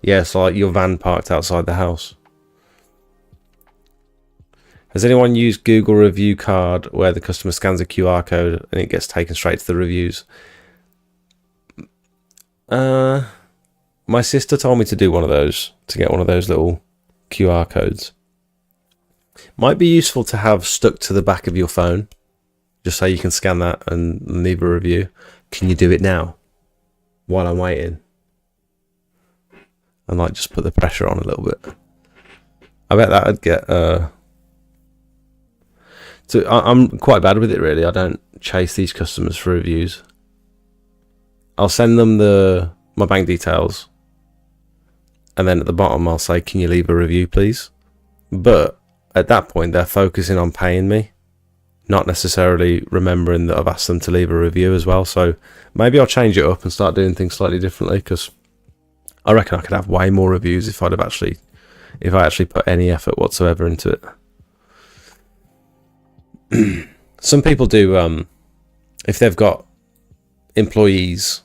Yeah, so like your van parked outside the house. Has anyone used Google Review Card where the customer scans a QR code and it gets taken straight to the reviews? My sister told me to do one of those, to get one of those little QR codes. Might be useful to have stuck to the back of your phone, just so you can scan that and leave a review. Can you do it now while I'm waiting? And like just put the pressure on a little bit. I bet that would get so I'm quite bad with it really. I don't chase these customers for reviews. I'll send them my bank details, and then at the bottom I'll say, can you leave a review please? But at that point they're focusing on paying me, not necessarily remembering that I've asked them to leave a review as well. So maybe I'll change it up and start doing things slightly differently, because I reckon I could have way more reviews if I actually put any effort whatsoever into it. Some people do, if they've got employees,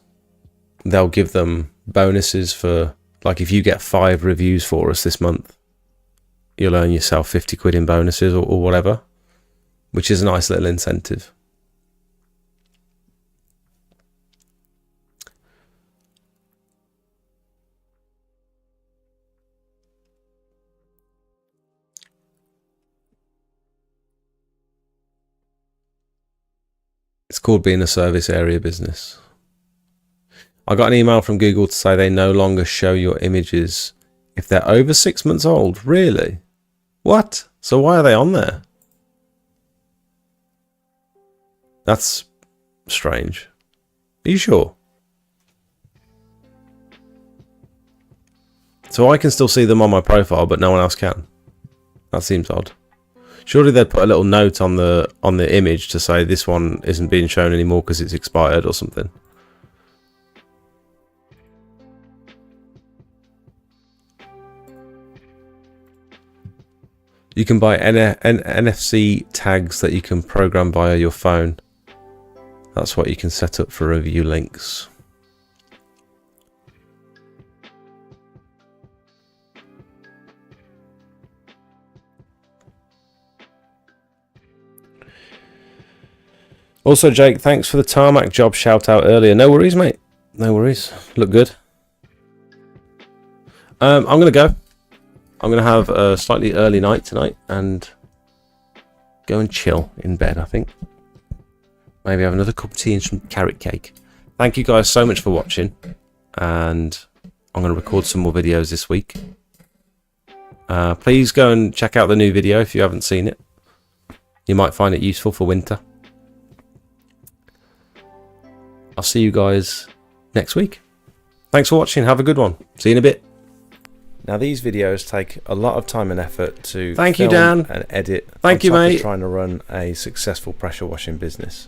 they'll give them bonuses for, like, if you get 5 reviews for us this month, you'll earn yourself 50 quid in bonuses or whatever, which is a nice little incentive. It's called being a service area business. I got an email from Google to say they no longer show your images if they're over 6 months old. Really? What? So why are they on there? That's strange. Are you sure? So I can still see them on my profile, but no one else can. That seems odd. Surely they'd put a little note on the image to say this one isn't being shown anymore because it's expired or something. You can buy NFC tags that you can program via your phone. That's what you can set up for review links. Also, Jake, thanks for the Tarmac job shout out earlier. No worries, mate. No worries. Look good. I'm going to go. I'm going to have a slightly early night tonight and go and chill in bed, I think. Maybe have another cup of tea and some carrot cake. Thank you guys so much for watching. And I'm going to record some more videos this week. Please go and check out the new video if you haven't seen it. You might find it useful for winter. I'll see you guys next week. Thanks for watching. Have a good one. See you in a bit. Now these videos take a lot of time and effort to film and edit. Thank you, mate. Trying to run a successful pressure washing business.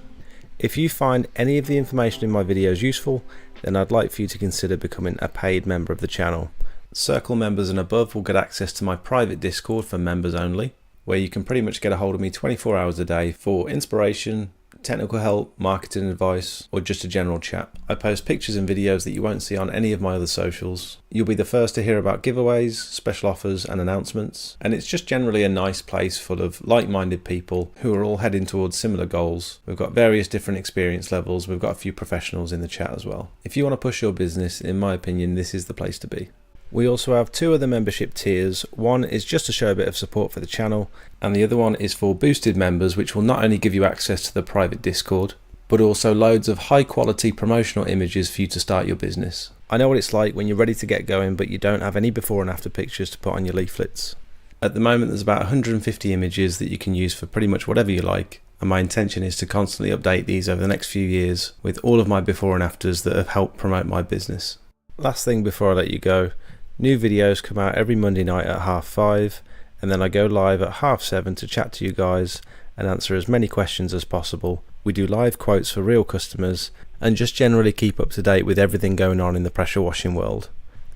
If you find any of the information in my videos useful, then I'd like for you to consider becoming a paid member of the channel. Circle members and above will get access to my private Discord for members only, where you can pretty much get a hold of me 24 hours a day for inspiration, technical help, marketing advice, or just a general chat. I post pictures and videos that you won't see on any of my other socials. You'll be the first to hear about giveaways, special offers and announcements, and it's just generally a nice place full of like-minded people who are all heading towards similar goals. We've got various different experience levels. We've got a few professionals in the chat as well. If you want to push your business, in my opinion, this is the place to be. We also have two other membership tiers. One is just to show a bit of support for the channel, and the other one is for boosted members, which will not only give you access to the private Discord, but also loads of high quality promotional images for you to start your business. I know what it's like when you're ready to get going, but you don't have any before and after pictures to put on your leaflets. At the moment, there's about 150 images that you can use for pretty much whatever you like, and my intention is to constantly update these over the next few years with all of my before and afters that have helped promote my business. Last thing before I let you go, new videos come out every Monday night at 5:30, and then I go live at 7:30 to chat to you guys and answer as many questions as possible. We do live quotes for real customers and just generally keep up to date with everything going on in the pressure washing world.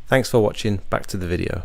Thanks for watching. Back to the video.